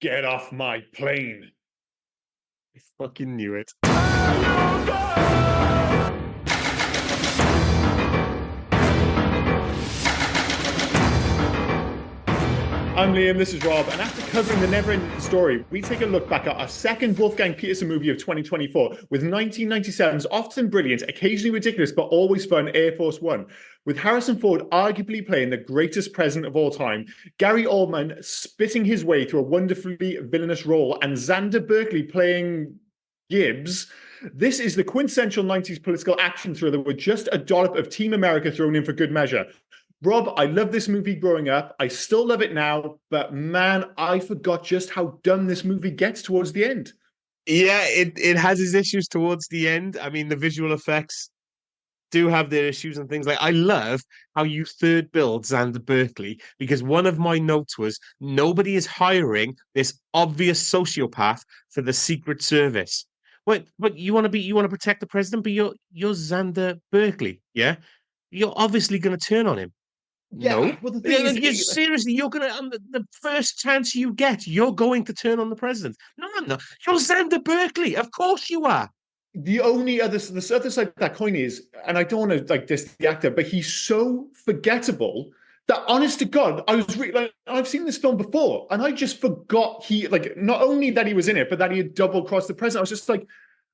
Get off my plane. I fucking knew it. I'm Liam, this is Rob, and after covering the never-ending story, we take a look back at our second Wolfgang Petersen movie of 2024 with 1997's often brilliant, occasionally ridiculous, but always fun Air Force One. With Harrison Ford arguably playing the greatest president of all time, Gary Oldman spitting his way through a wonderfully villainous role, and Xander Berkeley playing Gibbs. This is the quintessential 90s political action thriller with just a dollop of Team America thrown in for good measure. Rob, I love this movie growing up. I still love it now, but man, I forgot just how dumb this movie gets towards the end. Yeah, it has its issues towards the end. I mean, the visual effects do have their issues and things like I love how you third build Xander Berkeley because one of my notes was nobody is hiring this obvious sociopath for the Secret Service. But you want to protect the president, but you're Xander Berkeley, yeah? You're obviously going to turn on him. Yeah, No, well, the thing is, you seriously, you're gonna the first chance you get, you're going to turn on the president. No, I'm not. You're Xander Berkeley. Of course you are. the only other the other side of that coin is, and I don't want to like diss the actor, but he's so forgettable that, honest to God, I've seen this film before, and I just forgot he like not only that he was in it, but that he had double crossed the president. I was just like,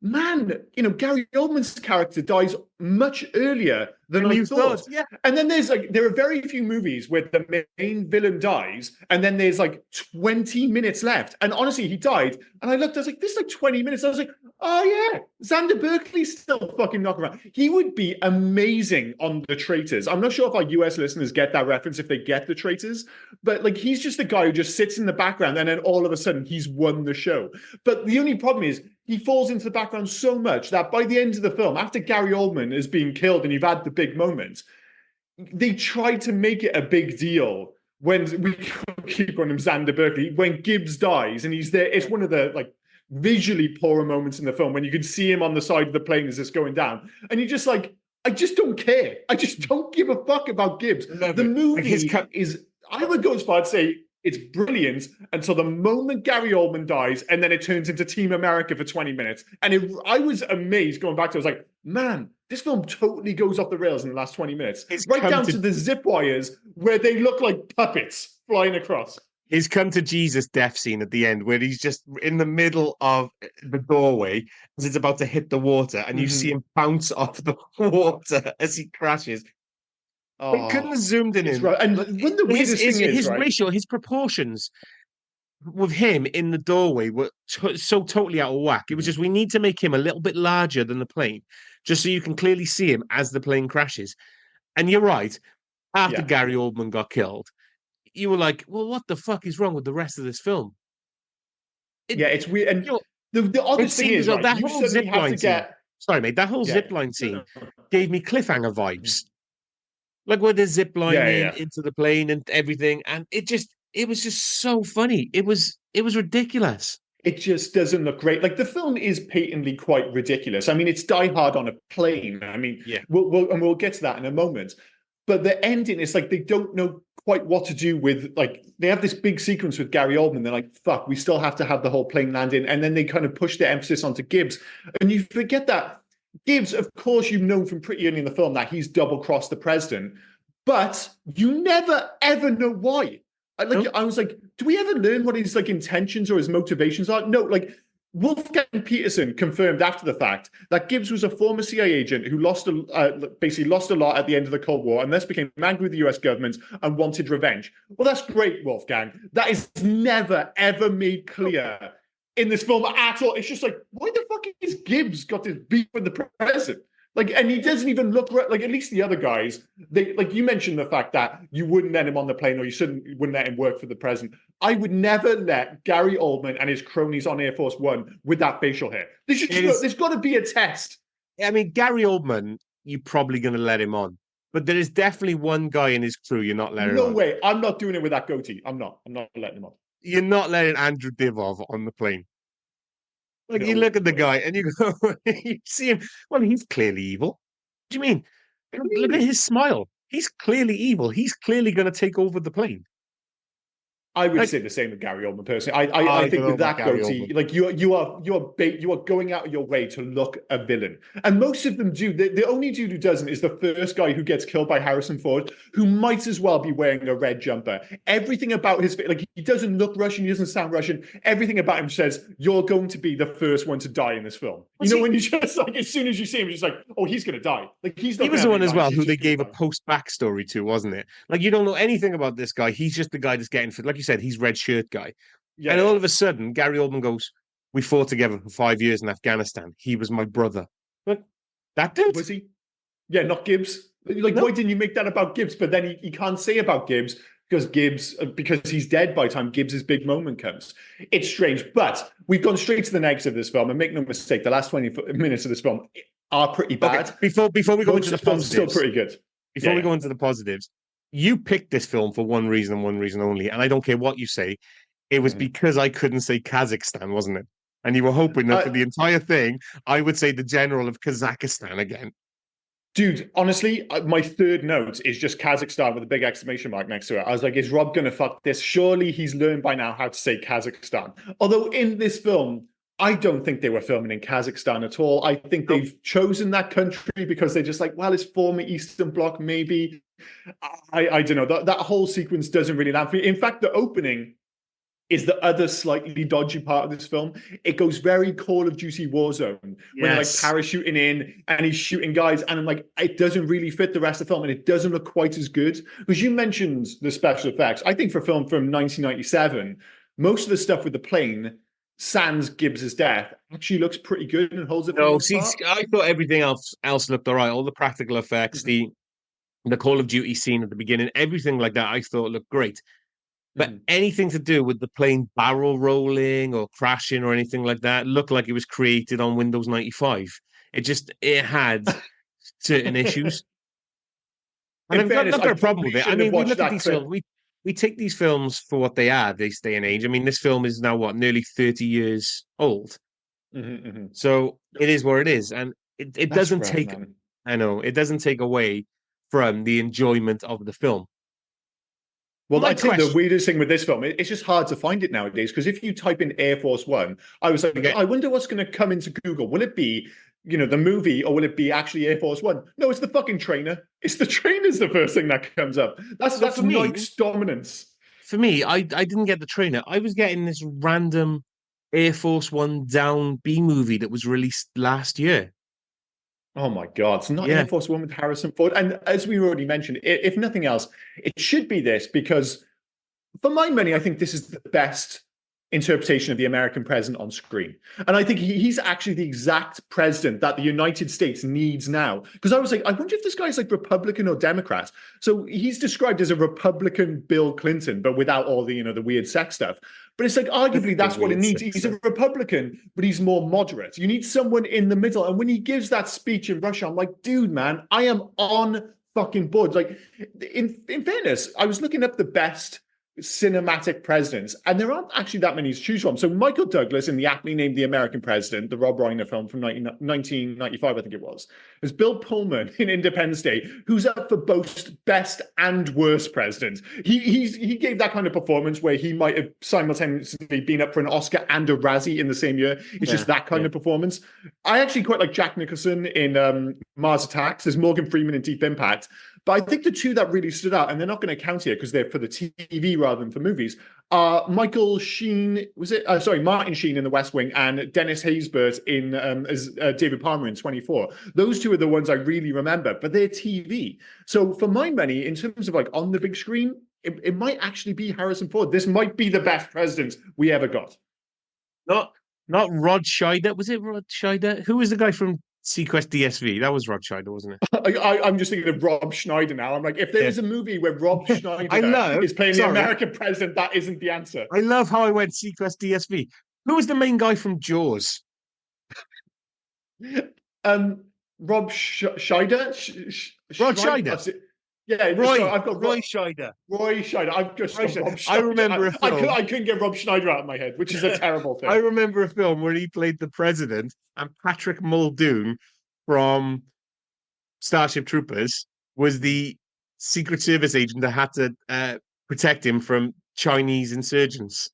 man, Gary Oldman's character dies much earlier than And I you thought, thought. yeah, And then there are very few movies where the main villain dies, and then there's like 20 minutes left. And honestly, he died, and I looked, I was like, this is like 20 minutes. I was like, oh yeah, Xander Berkeley's still fucking knocking around. He would be amazing on The Traitors. I'm not sure if our US listeners get that reference, if they get The Traitors, but like he's just the guy who just sits in the background, and then all of a sudden he's won the show. But the only problem is he falls into the background so much that by the end of the film, after Gary Oldman is being killed and you've had the big moment, they try to make it a big deal when we keep on him Xander Berkeley, when Gibbs dies and he's there. It's one of the like visually poorer moments in the film when you can see him on the side of the plane as it's going down. And you're just like, I just don't care. I just don't give a fuck about Gibbs. love The it. Like movie is, I would go as far as say, it's brilliant until the moment Gary Oldman dies, and then it turns into Team America for 20 minutes. And I was amazed going back to it. I was like, man, this film totally goes off the rails in the last 20 minutes. He's right down to the zip wires where they look like puppets flying across. his come to Jesus death scene at the end, where he's just in the middle of the doorway as it's about to hit the water, and you see him bounce off the water as he crashes. They couldn't have zoomed in it's him. right. And when the weirdest thing is, his right? ratio, his proportions with him in the doorway were so totally out of whack. It was just we need to make him a little bit larger than the plane, just so you can clearly see him as the plane crashes. And you're right. After Yeah. Gary Oldman got killed, you were like, "Well, what the fuck is wrong with the rest of this film?" Yeah, it's weird. And You know, the it oddest thing seems is, like right, that you whole suddenly have to zipline scene. get. Sorry, mate. That whole Yeah. zipline scene gave me cliffhanger vibes. Like where they're Yeah, ziplining yeah. into the plane and everything, and it was just so funny. It was ridiculous. It just doesn't look great. Like the film is patently quite ridiculous. I mean, it's Die Hard on a plane. I mean, Yeah. we'll get to that in a moment. But the ending is like they don't know quite what to do with, like, they have this big sequence with Gary Oldman. They're like, fuck, we still have to have the whole plane landing. And then they kind of push the emphasis onto Gibbs. And you forget that Gibbs, of course, you've known from pretty early in the film that he's double crossed the president, but you never ever know why. Nope. I was like, do we ever learn what his like intentions or his motivations are? No, like Wolfgang Petersen confirmed after the fact that Gibbs was a former CIA agent who basically lost a lot at the end of the Cold War and thus became angry with the US government and wanted revenge. Well, that's great, Wolfgang. That is never, ever made clear in this film at all. It's just like, why the fuck is Gibbs got this beef with the president? Like, and he doesn't even look like, at least the other guys. They, like you mentioned, the fact that you wouldn't let him on the plane or wouldn't let him work for the president. I would never let Gary Oldman and his cronies on Air Force One with that facial hair. There's got to be a test. I mean, Gary Oldman, you're probably going to let him on, but there is definitely one guy in his crew you're not letting on. No way. I'm not doing it with that goatee. I'm not letting him on. You're not letting Andrew Divoff on the plane. Like No. you look at the guy and you go, you see him. Well, he's clearly evil. What do you mean? Look at his smile. He's clearly evil. He's clearly going to take over the plane. I would Like, say the same with Gary Oldman personally. I I don't think know with about that Gary goatee, Oldman. like you are going out of your way to look a villain, and most of them do. The only dude who doesn't is the first guy who gets killed by Harrison Ford, who might as well be wearing a red jumper. Everything about his like he doesn't look Russian, he doesn't sound Russian. Everything about him says you're going to be the first one to die in this film. You Was know he? when you just like as soon as you see him, you're just like, oh, he's gonna die. Like he's He not was gonna the have one any as lines. well He's who they just gonna gave a die. post backstory to, wasn't it? Like you don't know anything about this guy. He's just the guy that's getting fit. Like you said, he's red shirt guy. Yeah, And yeah, all yeah. of a sudden, Gary Oldman goes, "We fought together for 5 years in Afghanistan. He was my brother." But that dude? Was he? Yeah, not Gibbs. Like, why No. didn't you make that about Gibbs? But then he can't say about Gibbs because he's dead by the time Gibbs's big moment comes. It's strange, but we've gone straight to the negative of this film, and make no mistake, the last 20 minutes of this film are pretty Okay. bad. Before we go into Most the of the film's still positives, pretty good. before Yeah, we yeah. go into the positives, you picked this film for one reason and one reason only, and I don't care what you say. It was Mhm. because I couldn't say Kazakhstan, wasn't it? And you were hoping that for Uh, the entire thing, I would say the general of Kazakhstan again. Dude, honestly, my third note is just Kazakhstan with a big exclamation mark next to it. I was like, is Rob going to fuck this? Surely he's learned by now how to say Kazakhstan. Although in this film, I don't think they were filming in Kazakhstan at all. I think Nope. they've chosen that country because they're just like, well, it's former Eastern Bloc, maybe. I don't know. That whole sequence doesn't really land for me. In fact, the opening is the other slightly dodgy part of this film. It goes very Call of Duty Warzone when they're like Yes. parachuting in and he's shooting guys, and I'm like, it doesn't really fit the rest of the film, and it doesn't look quite as good. Because you mentioned the special effects. I think for a film from 1997, most of the stuff with the plane, sans Gibbs's death, actually looks pretty good and holds it for the No, most see, part. I thought everything else looked all right. All the practical effects, Mhm. the Call of Duty scene at the beginning, everything like that, I thought looked great. But Mhm. anything to do with the plane barrel rolling or crashing or anything like that looked like it was created on Windows 95. It had certain issues. And In I've got, fairness, not I got a problem probably with it. I shouldn't have mean, we watched look at that these films, clip. we take these films for what they are this day and age. I mean, this film is now what, nearly 30 years old. Mhm, mhm. So it is what it is. And it That's doesn't rough, take, man. I know, it doesn't take away from the enjoyment of the film. Well, My I'd say the question, weirdest thing with this film, it's just hard to find it nowadays. Because if you type in Air Force One, I was like, okay, I wonder what's going to come into Google. Will it be, the movie, or will it be actually Air Force One? No, it's the fucking trainer. It's the trainer's the first thing that comes up. That's so that's Nike's dominance. for me, I didn't get the trainer. I was getting this random Air Force One down B movie that was released last year. Oh my God, it's not Air Yeah. Force One with Harrison Ford. And as we already mentioned, if nothing else, it should be this because for my money, I think this is the best interpretation of the American president on screen. And I think he's actually the exact president that the United States needs now. Because I was like, I wonder if this guy's like Republican or Democrat. So he's described as a Republican Bill Clinton, but without all the weird sex stuff. But it's like arguably The that's what it weird needs. sex He's a stuff. Republican, but he's more moderate. You need someone in the middle. And when he gives that speech in Russia, I'm like, dude, man, I am on fucking board. Like, in fairness, I was looking up the best cinematic presidents, and there aren't actually that many to choose from. So Michael Douglas in the aptly named The American President, the Rob Reiner film from 1995, I think it was. There's Bill Pullman in Independence Day, who's up for both best and worst president. He gave that kind of performance where he might have simultaneously been up for an Oscar and a Razzie in the same year. It's Yeah, just that kind yeah. of performance. I actually quite like Jack Nicholson in Mars Attacks. There's Morgan Freeman in Deep Impact. But I think the two that really stood out, and they're not going to count here because they're for the TV rather than for movies, are Michael Sheen, Martin Sheen in The West Wing, and Dennis Haysbert in as David Palmer in 24. Those two are the ones I really remember, but they're TV. So for my money, in terms of like on the big screen, it might actually be Harrison Ford. This might be the best president we ever got. Not Rod Scheider. Was it Rod Scheider? Who was the guy from Sequest DSV? That was Rod Scheider, wasn't it? I'm just thinking of Rob Schneider now. I'm like, if there Yeah. is a movie where Rob I Schneider love, is playing the sorry, American president, that isn't the answer. I love how I went Sequest DSV. Who was the main guy from Jaws? Um, Rob Scheider? Rod Scheider. Yeah, Roy. sorry, I've got Roy Scheider. Roy Scheider. I've just Roy got Scheider. Rob Schneider. I remember a film. I couldn't get Rob Schneider out of my head, which is a terrible thing. I remember a film where he played the president, and Patrick Muldoon from Starship Troopers was the Secret Service agent that had to protect him from Chinese insurgents.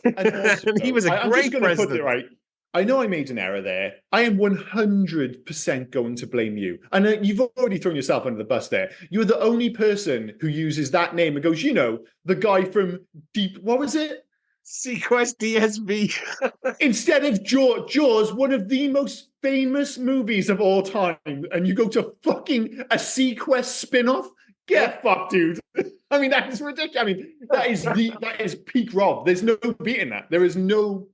And also, And he was a I'm just great going to put it president. right. I know I made an error there. I am 100% going to blame you. And you've already thrown yourself under the bus there. You're the only person who uses that name and goes, the guy from Deep, what was it? seaQuest DSV. Instead of Jaws, one of the most famous movies of all time, and you go to fucking a seaQuest spin-off? Get fucked, dude. I mean, that is ridiculous. I mean, that is peak Rob. There's no beating that. There is no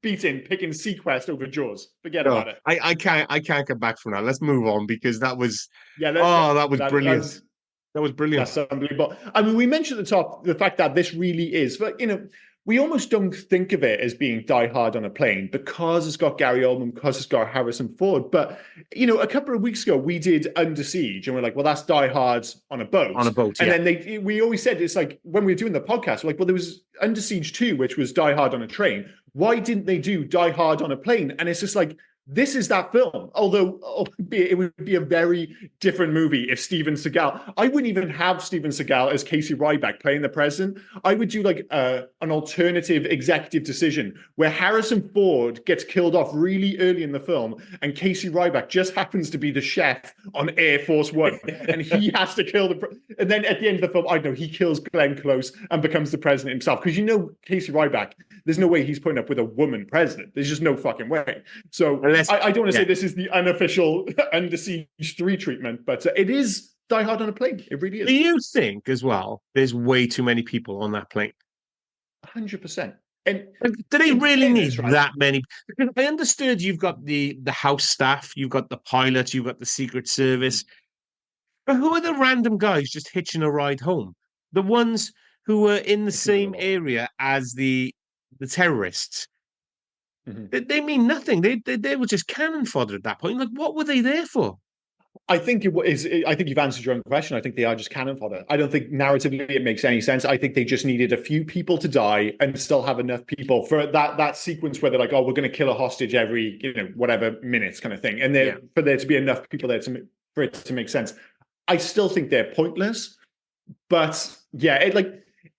beating picking seaQuest over Jaws. Forget about it. I can't come back from that. Let's move on because that was that was brilliant. That was brilliant. That's unbelievable. I mean, we mentioned at the top the fact that this really is, but we almost don't think of it as being Die Hard on a plane because it's got Gary Oldman, because it's got Harrison Ford. But, a couple of weeks ago, we did Under Siege, and we're like, well, that's Die Hard on a boat. On a boat, and then we always said, it's like, when we were doing the podcast, we're like, well, there was Under Siege 2, which was Die Hard on a train. Why didn't they do Die Hard on a plane? And it's just like, this is that film, although it would be a very different movie if Steven Seagal. I wouldn't even have Steven Seagal as Casey Ryback playing the president. I would do like an alternative executive decision where Harrison Ford gets killed off really early in the film, and Casey Ryback just happens to be the chef on Air Force One, and he has to kill and then at the end of the film, I know he kills Glenn Close and becomes the president himself, because Casey Ryback, there's no way he's putting up with a woman president. There's just no fucking way. So I don't want to say this is the unofficial Under Siege 3 treatment, but it is Die Hard on a plane. It really is. Do you think as well there's way too many people on that plane? 100%. And do they really need that many? Because I understood you've got the house staff, you've got the pilot, you've got the Secret Service. But who are the random guys just hitching a ride home? The ones who were in the same area as the terrorists. Mm-hmm. They mean nothing. They were just cannon fodder at that point. Like, what were they there for? I think I think you've answered your own question. I think they are just cannon fodder. I don't think narratively it makes any sense. I think they just needed a few people to die and still have enough people for that sequence where they're like, oh, we're going to kill a hostage every whatever minutes kind of thing, and for there to be enough people there for it to make sense. I still think they're pointless, but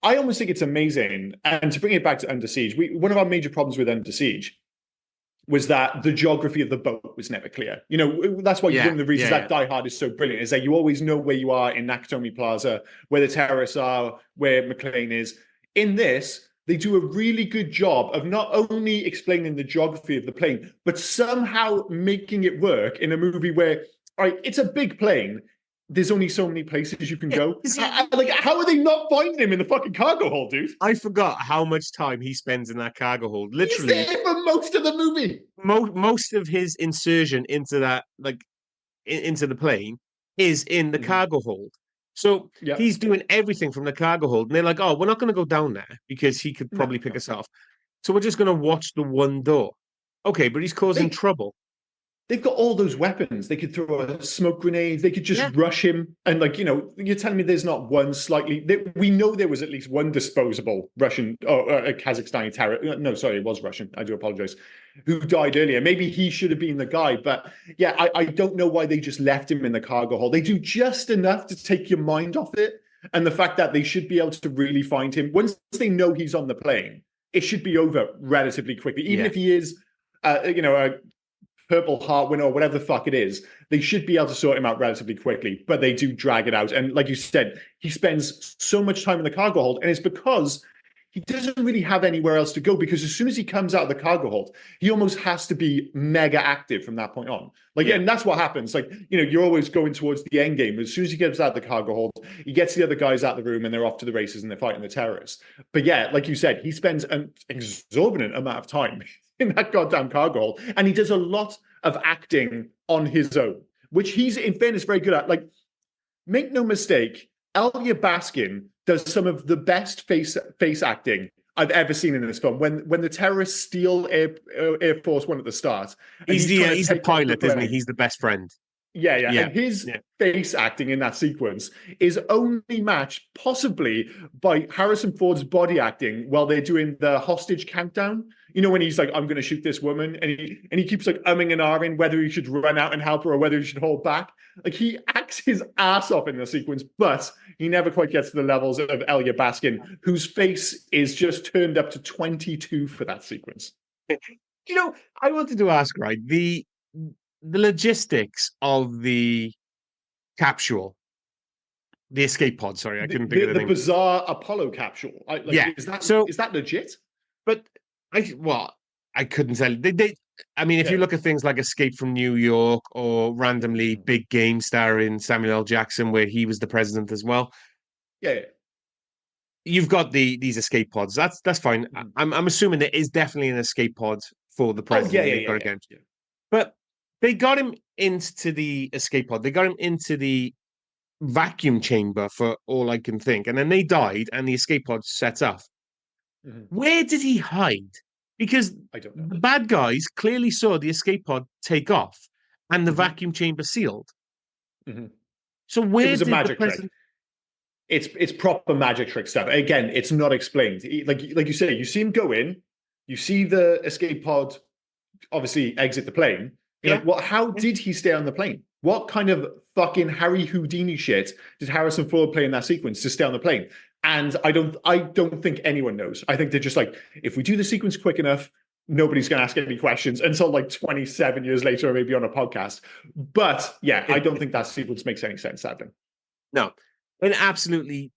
I almost think it's amazing. And to bring it back to Under Siege, one of our major problems with Under Siege was that the geography of the boat was never clear. That's why one of the reasons that Die Hard is so brilliant is that you always know where you are in Nakatomi Plaza, where the terrorists are, where McClane is. In this, they do a really good job of not only explaining the geography of the plane, but somehow making it work in a movie where, all right, it's a big plane. There's only so many places you can go. How are they not finding him in the fucking cargo hold, dude? I forgot how much time he spends in that cargo hold. Literally, he's there for most of the movie. Most of his insertion into that, into the plane, is in the cargo hold. So he's doing everything from the cargo hold, and they're like, "Oh, we're not going to go down there because he could probably pick us off. So we're just going to watch the one door." Okay, but he's causing trouble. They've got all those weapons. They could throw a smoke grenade. They could just rush him. And you're telling me there's not one we know there was at least one disposable Russian Kazakhstani terrorist. No, sorry, it was Russian. I do apologize. Who died earlier. Maybe he should have been the guy. But I don't know why they just left him in the cargo hold. They do just enough to take your mind off it. And the fact that they should be able to really find him. Once they know he's on the plane, it should be over relatively quickly. Even if he is, a Purple Heart winner or whatever the fuck it is, they should be able to sort him out relatively quickly, but they do drag it out. And like you said, he spends so much time in the cargo hold, and it's because he doesn't really have anywhere else to go, because as soon as he comes out of the cargo hold, he almost has to be mega active from that point on. And that's what happens. You're always going towards the end game. As soon as he gets out of the cargo hold, he gets the other guys out of the room and they're off to the races and they're fighting the terrorists. But like you said, he spends an exorbitant amount of time in that goddamn cargo hold, and he does a lot of acting on his own, which he's, in fairness, very good at. Make no mistake, Elia Baskin does some of the best face acting I've ever seen in this film. When the terrorists steal Air Force One at the start, he's the pilot, isn't he? He's the best friend. Yeah. Yeah, And his yeah. face acting in that sequence is only matched possibly by Harrison Ford's body acting while they're doing the hostage countdown. You know, when he's like, I'm going to shoot this woman. And he keeps like umming and ahhing whether he should run out and help her or whether he should hold back. Like he acts his ass off in the sequence, but he never quite gets to the levels of Elia Baskin, whose face is just turned up to 22 for that sequence. You know, I wanted to ask, right, the logistics of the capsule, the escape pod. Sorry, I couldn't think of the The name. bizarre Apollo capsule. Yeah. Is So, that legit? but I couldn't tell. I mean, if you Yeah. look at things like Escape from New York or randomly Big Game starring Samuel L. Jackson, where he was the president as well, Yeah. you've got these escape pods. That's fine. Mhm. I'm assuming there is definitely an escape pod for the Oh, president they've got against. yeah. But they got him into the escape pod. They got him into the vacuum chamber for all I can think. And then they died and the escape pod set off. Mhm. Where did he hide? Because I don't know. the bad guys clearly saw the escape pod take off and the Mhm. vacuum chamber sealed. Mhm. So It where was a did the magic trick. president? It's proper magic trick stuff. Again, it's not explained. Like you say, you see him go in, you see the escape pod obviously exit the plane. You're Yeah. like, well, how did he stay on the plane? What kind of fucking Harry Houdini shit did Harrison Ford play in that sequence to stay on the plane? And I don't think anyone knows. I think they're just like, if we do the sequence quick enough, nobody's going to ask any questions until like 27 years later, or maybe on a podcast. But yeah, I don't think that sequence makes any sense, sadly. No, it absolutely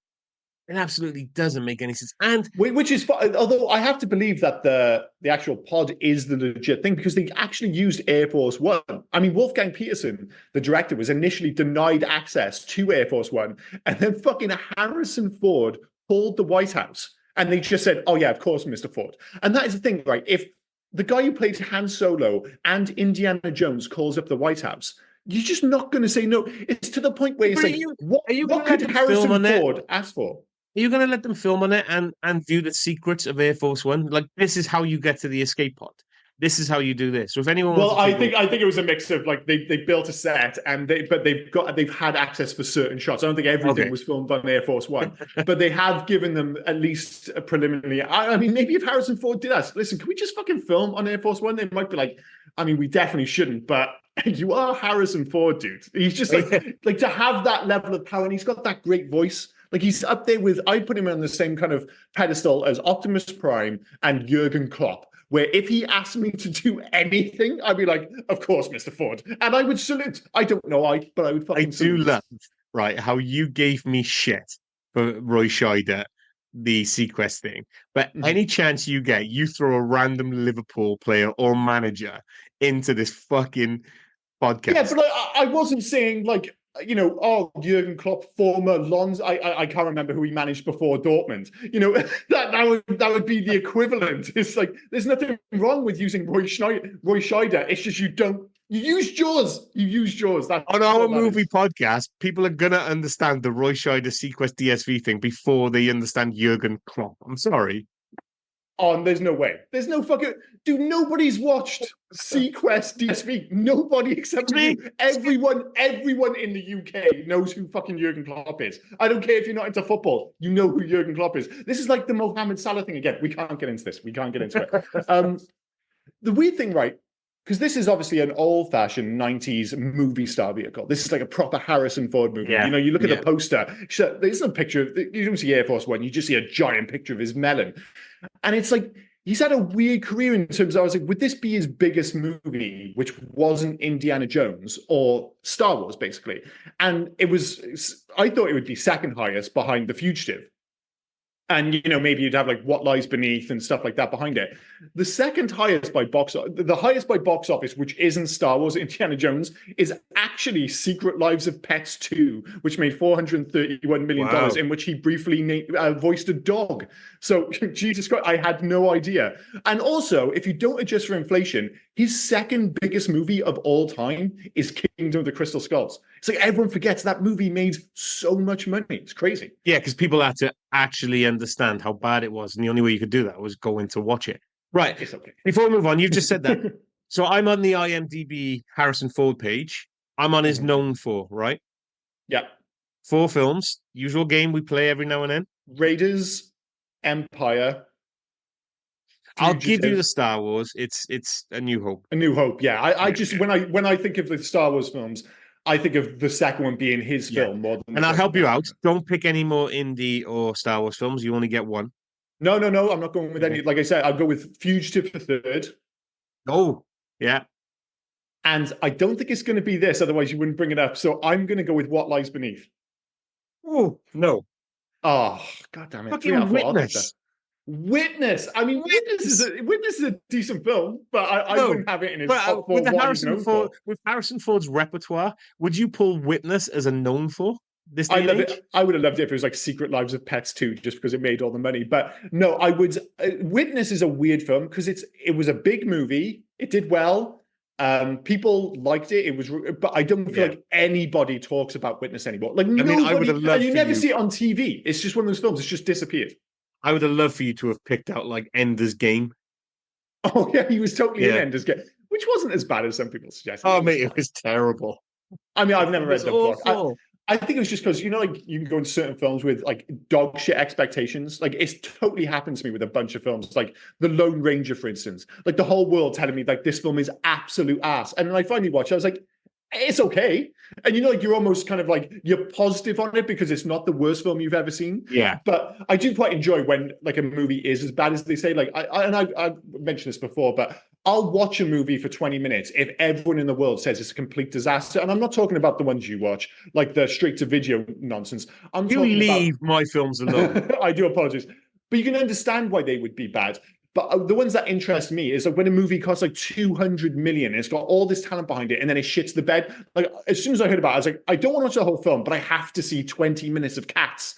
doesn't make any sense. And Which is, although I have to believe that the actual pod is the legit thing because they actually used Air Force One. I mean, Wolfgang Peterson, the director, was initially denied access to Air Force One, and then fucking Harrison Ford called the White House, and they just said, "Oh yeah, of course, Mr. Ford." And that is the thing, right? If the guy who played Han Solo and Indiana Jones calls up the White House, you're just not going to say no. It's to the point where it's but like, are you what going to let could them film Harrison on it? Ford ask for? Are you going to let them film on it and view the secrets of Air Force One? Like, this is how you get to the escape pod. This is how you do this. So if anyone wants Well, to I think it was a mix of like they built a set and they've had access for certain shots. I don't think everything was filmed on Air Force One, but they have given them at least a preliminary. I mean, maybe if Harrison Ford did ask, listen, can we just fucking film on Air Force One? They might be like, I mean, we definitely shouldn't, but you are Harrison Ford, dude. He's just like to have that level of power, and he's got that great voice. Like he's up there with, I put him on the same kind of pedestal as Optimus Prime and Jurgen Klopp, where if he asked me to do anything, I'd be like, of course, Mr. Ford. And I would salute. I don't know, but I would fucking I do salute. love, right, how you gave me shit for Roy Scheider, the Sequest thing. But any chance you get, you throw a random Liverpool player or manager into this fucking podcast. Yeah, but I wasn't saying like, you know, oh, Jurgen Klopp, former Lons. I can't remember who he managed before Dortmund. You know, that would be the equivalent. It's like there's nothing wrong with using Roy Scheider. It's just you use Jaws. You use Jaws. That's on our movie podcast, people are gonna understand the Roy Scheider Sequest DSV thing before they understand Jurgen Klopp. I'm sorry. There's no way. There's no fucking. Dude, nobody's watched Sequest DSV. Nobody except me. Everyone in the UK knows who fucking Jurgen Klopp is. I don't care if you're not into football. You know who Jurgen Klopp is. This is like the Mohamed Salah thing again. We can't get into this. We can't get into it. The weird thing, right? Because this is obviously an old-fashioned 90s movie star vehicle. This is like a proper Harrison Ford movie. Yeah. You know, you look at the poster, there's a picture, you don't see Air Force One, you just see a giant picture of his melon. And it's like, he's had a weird career in terms of, I was like, would this be his biggest movie, which wasn't Indiana Jones or Star Wars, basically? And I thought it would be second highest behind The Fugitive. And, you know, maybe you'd have like What Lies Beneath and stuff like that behind it. The second highest by the highest by box office, which isn't Star Wars, Indiana Jones, is actually Secret Lives of Pets 2, which made $431 million, in which he briefly voiced a dog. So, Jesus Christ, I had no idea. And also, if you don't adjust for inflation, his second biggest movie of all time is Kingdom of the Crystal Skulls. It's like everyone forgets that movie made so much money. It's crazy. Yeah, because people had to actually understand how bad it was. And the only way you could do that was go in to watch it. Right. It's okay. Before we move on, you've just said that. So I'm on the IMDb Harrison Ford page. I'm on his Mhm. known for, right? Yeah. 4 films, usual game we play every now and then. Raiders, Empire, I'll give you the Fugitive, Star Wars. It's A New Hope. A New Hope. Yeah, I Yeah, just yeah, when I think of the Star Wars films, I think of the second one being his yeah. film more than the And I'll first help one. you out. Don't pick any more indie or Star Wars films. You only get one. No, no, no. I'm not going with Okay. any. Like I said, I'll go with Fugitive for third. Oh, yeah. And I don't think it's going to be this, otherwise you wouldn't bring it up. So I'm going to go with What Lies Beneath. Oh, no. Oh, God damn it. 3 out Fucking of 4. I'll take that. Witness. Witness. I mean, Witness. Witness is a decent film, but I No. wouldn't have it in his But top four what he's known for. With Harrison Ford's repertoire, would you pull Witness as a known for this I day and love age? it. I would have loved it if it was like Secret Lives of Pets too, just because it made all the money. But no, I would. Witness is a weird film because it was a big movie. It did well. People liked it. It was, but I don't feel Yeah. like anybody talks about Witness anymore. Like I mean, I would nobody, have loved and you for never you. see it on TV. It's just one of those films. It's just disappeared. I would have loved for you to have picked out like Ender's Game. Oh yeah, he was totally in Yeah. Ender's Game, which wasn't as bad as some people suggest. Oh, mate, it was terrible. I mean, I've never It read was the book. awful. I think it was just because, like you can go into certain films with like dog shit expectations. Like it's totally happened to me with a bunch of films, like The Lone Ranger, for instance. Like the whole world telling me like this film is absolute ass. And then I finally watched it, I was like, it's okay. And like you're almost kind of like you're positive on it because it's not the worst film you've ever seen. Yeah. But I do quite enjoy when like a movie is as bad as they say. Like I mentioned this before, but I'll watch a movie for 20 minutes if everyone in the world says it's a complete disaster. And I'm not talking about the ones you watch, like the straight to video nonsense. I'm You talking leave my films alone. about I do apologize. But you can understand why they would be bad. But the ones that interest me is like when a movie costs like 200 million and it's got all this talent behind it and then it shits the bed. Like as soon as I heard about it, I was like, I don't want to watch the whole film, but I have to see 20 minutes of Cats.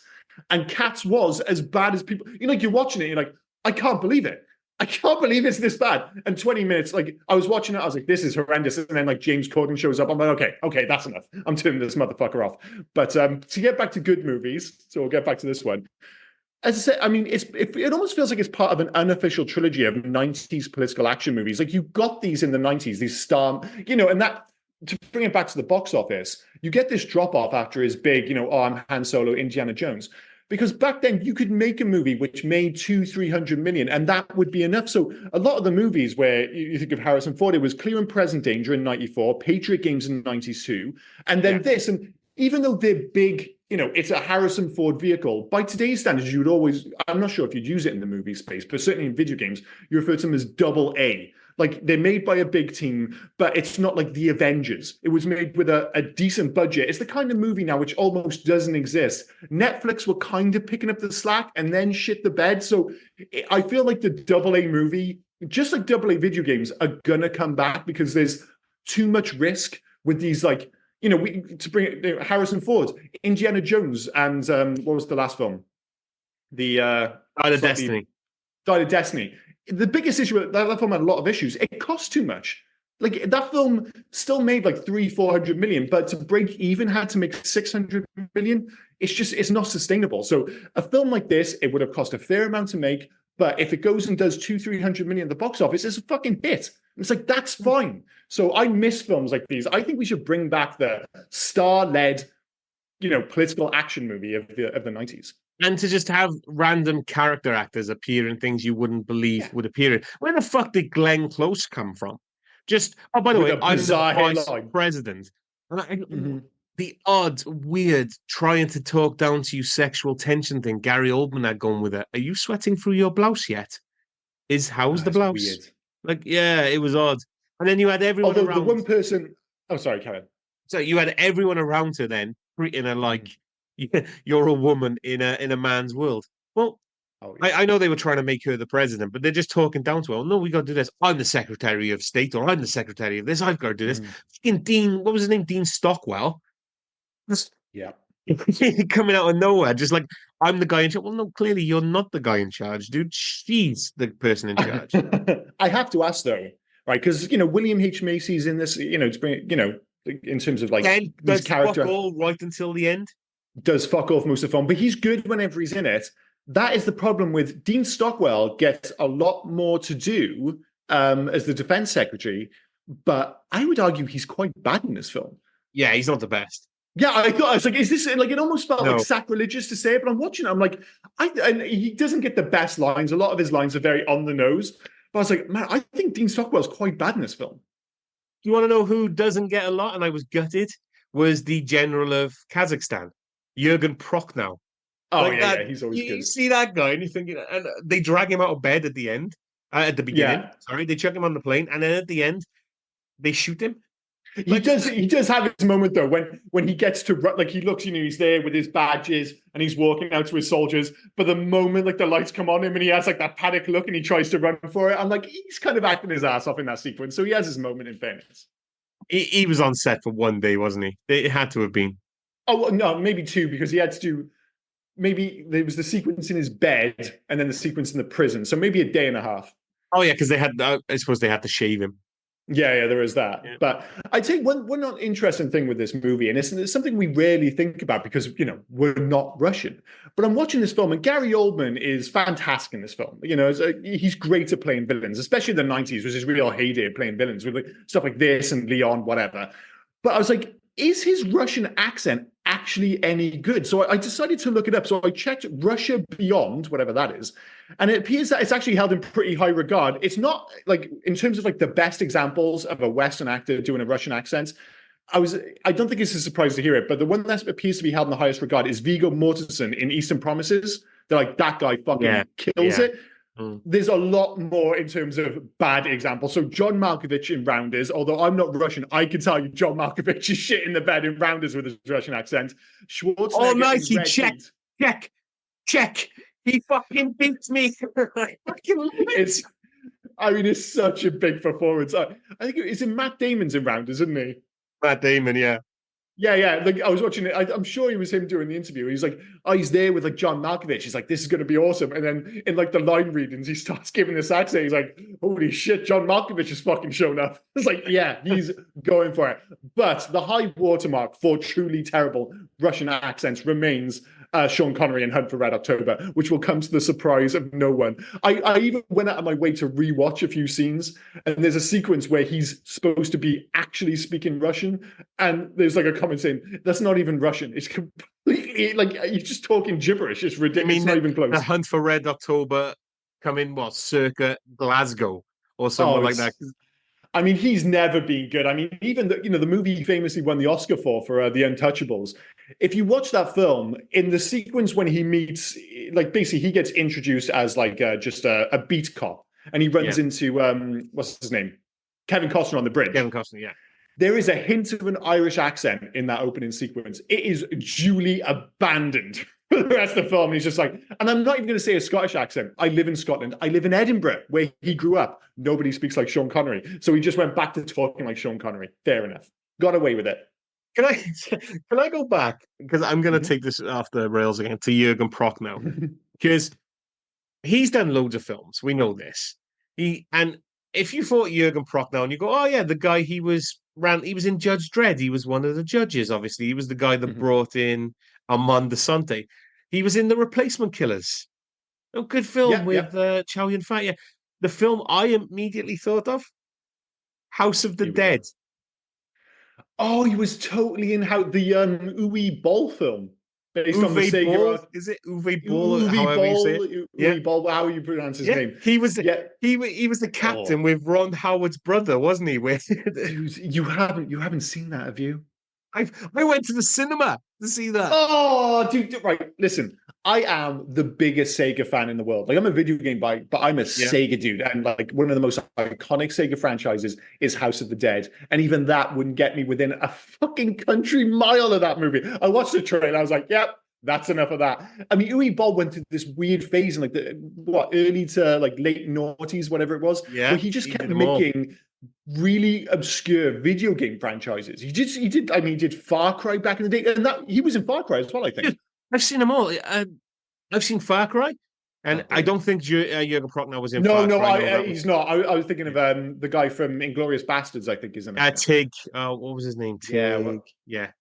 And Cats was as bad as people, like you're watching it, you're like, I can't believe it. I can't believe it's this bad. And 20 minutes, like I was watching it, I was like, this is horrendous. And then like James Corden shows up. I'm like, okay, that's enough. I'm turning this motherfucker off. But to get back to good movies, so we'll get back to this one. As I said, I mean, it almost feels like it's part of an unofficial trilogy of 90s political action movies. Like you got these in the 90s, these star, and that to bring it back to the box office, you get this drop off after his big, I'm Han Solo, Indiana Jones. Because back then you could make a movie which made 200-300 million, and that would be enough. So a lot of the movies where you think of Harrison Ford, it was Clear and Present Danger in '94, Patriot Games in '92, and then this. And even though they're big, it's a Harrison Ford vehicle. By today's standards, you would always, I'm not sure if you'd use it in the movie space, but certainly in video games, you refer to them as double A. Like they're made by a big team, but it's not like the Avengers. It was made with a decent budget. It's the kind of movie now which almost doesn't exist. Netflix were kind of picking up the slack and then shit the bed. So I feel like the double A movie, just like double A video games, are gonna come back because there's too much risk with these like, to bring it, Harrison Ford, Indiana Jones, and what was the last film? The Dial of Destiny. Dial of Destiny. The biggest issue with that film had a lot of issues. It cost too much. Like that film still made like 300-400 million, but to break even had to make 600 million. It's not sustainable. So a film like this, it would have cost a fair amount to make, but if it goes and does 200-300 million at the box office, it's a fucking hit. It's like that's fine. So I miss films like these. I think we should bring back the star-led, political action movie of the 90s. And to just have random character actors appear in things you wouldn't believe would appear in. Where the fuck did Glenn Close come from? Just, oh, by the way, I'm the vice president. And the odd, weird, trying to talk down to you sexual tension thing Gary Oldman had going with it. Are you sweating through your blouse yet? How's the blouse? Weird. Like, yeah, it was odd. And then you had everyone around. The one person... Oh, sorry, Karen. So you had everyone around her then, treating her like, you're a woman in a man's world. Well, I know they were trying to make her the president, but they're just talking down to her. Oh, no, we got to do this. I'm the Secretary of State, or I'm the Secretary of this. I've got to do this. Fucking Dean, what was his name? Dean Stockwell. Coming out of nowhere, just like, I'm the guy in charge. Well, no, clearly you're not the guy in charge, dude. She's the person in charge. I have to ask though, right? Because William H. Macy's in this, to bring, in terms of like his character, all right until the end. Does fuck off most of the film, but he's good whenever he's in it. That is the problem with Dean Stockwell. Gets a lot more to do as the defense secretary, but I would argue he's quite bad in this film. Yeah, he's not the best. Yeah, I was like, is this like? It almost felt like No. sacrilegious to say it, but I'm watching it. I'm like, and he doesn't get the best lines. A lot of his lines are very on the nose. But I was like, man, I think Dean Stockwell's quite bad in this film. You want to know who doesn't get a lot? And I was gutted. Was the general of Kazakhstan, Jurgen Prochnow. Oh Like yeah, that, yeah, he's always you good. see that guy, and you're thinking, and they drag him out of bed at the end, at the beginning. Yeah, Sorry, they chuck him on the plane, and then at the end, they shoot him. he Like, does. He does have his moment though when he gets to like he looks, he's there with his badges and he's walking out to his soldiers. But the moment like the lights come on him and he has like that panic look and he tries to run for it, I'm like, he's kind of acting his ass off in that sequence. So he has his moment in fairness. he was on set for one day, wasn't he? It had to have been. Oh well, no, maybe two because he had to do. Maybe there was the sequence in his bed and then the sequence in the prison. So maybe a day and a half. Oh yeah, because they had. I suppose they had to shave him. Yeah, yeah, there is that. Yeah. But I'd say one not interesting thing with this movie, and it's something we rarely think about because we're not Russian. But I'm watching this film, and Gary Oldman is fantastic in this film. He's great at playing villains, especially in the '90s, was his real heyday of playing villains with like, stuff like this and Leon, whatever. But I was like, is his Russian accent actually any good? So I decided to look it up. So I checked Russia Beyond, whatever that is, and it appears that it's actually held in pretty high regard. It's not like in terms of like the best examples of a Western actor doing a Russian accent. I don't think it's a surprise to hear it, but the one that appears to be held in the highest regard is Viggo Mortensen in Eastern Promises. They're like, that guy fucking kills it. There's a lot more in terms of bad examples. So John Malkovich in Rounders, although I'm not Russian, I can tell you John Malkovich is shit in the bed in Rounders with his Russian accent. Schwarzenegger Oh, nice. in He Red checked, Heat. check. He fucking beats me. I fucking love it. It's such a big performance. I think it's in Matt Damon's in Rounders, isn't he? Matt Damon, yeah. Yeah, yeah. Like I was watching it. I'm sure it was him doing the interview. He's like, oh, he's there with like John Malkovich. He's like, this is going to be awesome. And then in like the line readings, he starts giving this accent. He's like, holy shit, John Malkovich has fucking shown up. It's like, yeah, he's going for it. But the high watermark for truly terrible Russian accents remains Sean Connery in Hunt for Red October, which will come to the surprise of no one. I even went out of my way to rewatch a few scenes, and there's a sequence where he's supposed to be actually speaking Russian, and there's like a comment saying that's not even Russian. It's completely like you're just talking gibberish. It's ridiculous. It's not even close. The Hunt for Red October coming circa Glasgow or somewhere like that. I mean, he's never been good. I mean, even the movie he famously won the Oscar for The Untouchables. If you watch that film, in the sequence when he meets, like basically he gets introduced as like just a beat cop, and he runs into what's his name, Kevin Costner on the bridge. Kevin Costner, yeah. There is a hint of an Irish accent in that opening sequence. It is duly abandoned for the rest of the film. He's just like, and I'm not even going to say a Scottish accent. I live in Scotland. I live in Edinburgh, where he grew up. Nobody speaks like Sean Connery. So he just went back to talking like Sean Connery. Fair enough. Got away with it. Can I go back? Because I'm going to take this off the rails again to Jurgen Prochnow. Because he's done loads of films. We know this. And if you thought Jurgen Prochnow and you go, oh yeah, the guy he was in Judge Dredd. He was one of the judges, obviously. He was the guy that brought in Armand Assante. He was in The Replacement Killers. A good film with Chow Yun-fat. Yeah. The film I immediately thought of, House of the Dead. Oh, he was totally in the Uwe Boll film. Based on the Sega. Ball? Is it Uwe Boll? However you say it. Uwe Boll, how you pronounce his name? He was he was the captain with Ron Howard's brother, wasn't he? Dude, you haven't seen that, have you? I went to the cinema to see that. Oh, dude, right. Listen, I am the biggest Sega fan in the world. Like I'm a video game guy, but I'm a Sega dude. And like one of the most iconic Sega franchises is House of the Dead. And even that wouldn't get me within a fucking country mile of that movie. I watched the trailer. I was like, yep, that's enough of that. I mean, Uwe Boll went through this weird phase in like early to like late noughties, whatever it was, where he just kept making really obscure video game franchises. He did Far Cry back in the day, and that he was in Far Cry as well, I think. I've seen them all. I've seen Far Cry, and I don't think Jurgen Prochnow was in Far Cry. No, he's not. I was thinking of the guy from Inglourious Bastards, I think, isn't it? Tig. What was his name? Tig. Yeah.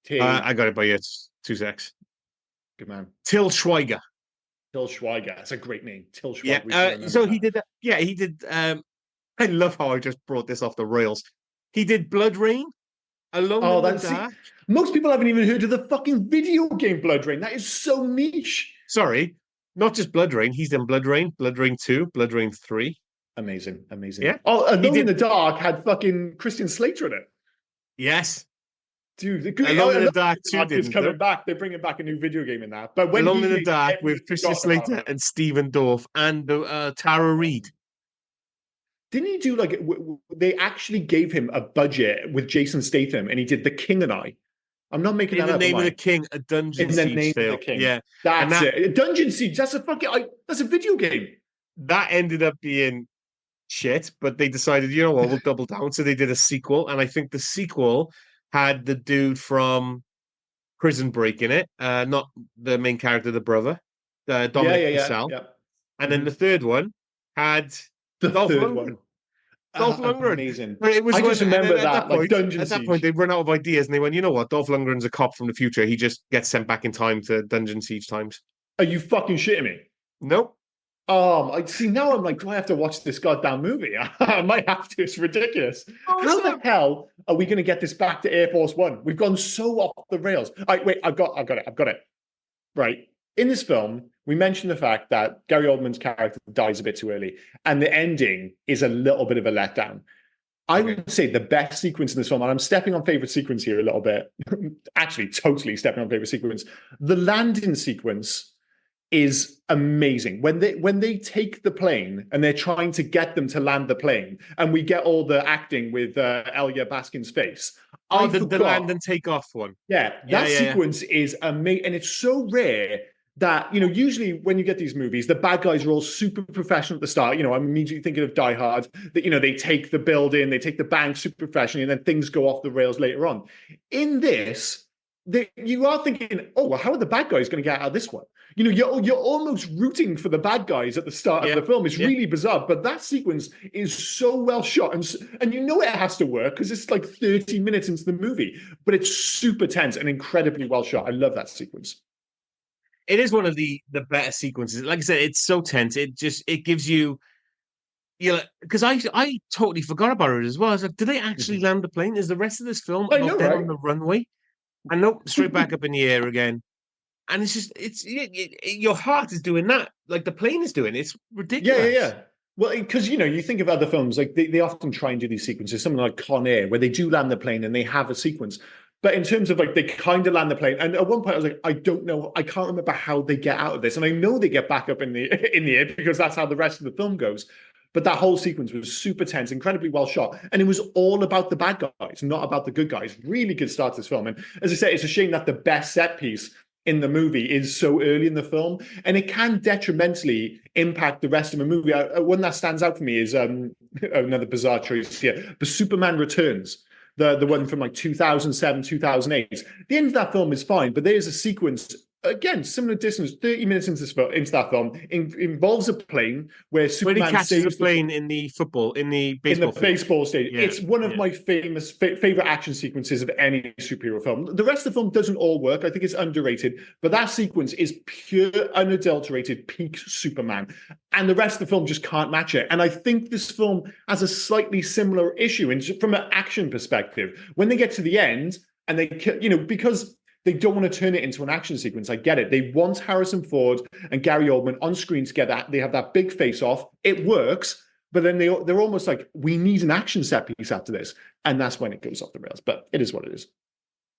Tig. I got it by you. It's 2 secs. Good man. Till Schweiger. Till Schweiger. That's a great name. Till Schweiger. Yeah. So he did that. Yeah, he did. I love how I just brought this off the rails. He did Blood Rain, Alone Oh, in the that's see, Dark. most people haven't even heard of the fucking video game Blood Rain. That is so niche. Sorry, not just Blood Rain. He's done Blood Rain, Blood Rain 2, Blood Rain 3. Amazing, amazing. Yeah. Oh, He Alone in did. the Dark had fucking Christian Slater in it. Yes. Dude, Alone in the Alone Dark in the 2 Dark is didn't, though. coming back. They're bringing back a new video game in that. But when Alone he in the made it, Dark everybody with Christian forgot about Slater it. and Stephen Dorff and Tara Reid. Didn't he do like they actually gave him a budget with Jason Statham and he did The King and I. I'm not making In that the up, am Name of the I? King, a Dungeon In the Siege Name of the film. King. Yeah. And That's that, it. Dungeon Siege. That's a fucking that's a video game. that ended up being shit, but they decided, you know what, we'll double down. So they did a sequel, and I think the sequel had the dude from Prison Break in it, not the main character, the brother, Dominic Purcell. Yeah. And then the third one had The Dolph third Lundgren. one. Dolph Lundgren. Amazing. But it was I just remember at that, like Dungeon at that Siege. point, they run out of ideas, and they went, you know what, Dolph Lundgren's a cop from the future. He just gets sent back in time to Dungeon Siege times. Are you fucking shitting me? Nope. I see now. I'm like, do I have to watch this goddamn movie? I might have to. It's ridiculous. Oh, How so- the hell are we going to get this back to Air Force One? We've gone so off the rails. All right, wait, I've got it. Right. In this film, we mentioned the fact that Gary Oldman's character dies a bit too early, and the ending is a little bit of a letdown. I would say the best sequence in this film, and I'm stepping on favorite sequence here a little bit. Actually, totally stepping on favorite sequence. The landing sequence is amazing. When they take the plane and they're trying to get them to land the plane, and we get all the acting with Elia Baskin's face. Oh, the land and take off one. Yeah, that sequence is amazing, and it's so rare that, you know, usually when you get these movies, the bad guys are all super professional at the start. You know, I'm immediately thinking of Die Hard, that, you know, they take the building, they take the bank super professionally, and then things go off the rails later on. In this, you are thinking, oh, well, how are the bad guys going to get out of this one? You know, you're almost rooting for the bad guys at the start of the film. It's really bizarre, but that sequence is so well shot, and you know it has to work because it's like 30 minutes into the movie, but it's super tense and incredibly well shot. I love that sequence. It is one of the better sequences. Like I said, it's so tense. It gives you, you know, because I totally forgot about it as well. I was like, do they actually land the plane? Is the rest of this film about them on the runway? And nope, straight back up in the air again. And it's just, your heart is doing that. Like the plane is doing it. It's ridiculous. Yeah. Well, because, you know, you think of other films, like they often try and do these sequences, something like Con Air, where they do land the plane and they have a sequence. But in terms of like, they kind of land the plane. And at one point I was like, I don't know. I can't remember how they get out of this. And I know they get back up in the air because that's how the rest of the film goes. But that whole sequence was super tense, incredibly well shot. And it was all about the bad guys, not about the good guys. Really good start to this film. And as I say, it's a shame that the best set piece in the movie is so early in the film. And it can detrimentally impact the rest of the movie. One that stands out for me is another bizarre choice here, but Superman Returns. The one from like 2007, 2008. The end of that film is fine, but there's a sequence, again, similar distance, 30 minutes into that film, involves a plane where Superman when he catches saves a plane in the baseball stadium. Yeah, it's one of my favorite action sequences of any superhero film. The rest of the film doesn't all work. I think it's underrated, but that sequence is pure, unadulterated peak Superman. And the rest of the film just can't match it. And I think this film has a slightly similar issue from an action perspective. When they get to the end and they, you know, because they don't want to turn it into an action sequence. I get it. They want Harrison Ford and Gary Oldman on screen together. They have that big face-off. It works, but then they're almost like, we need an action set piece after this. And that's when it goes off the rails. But it is what it is.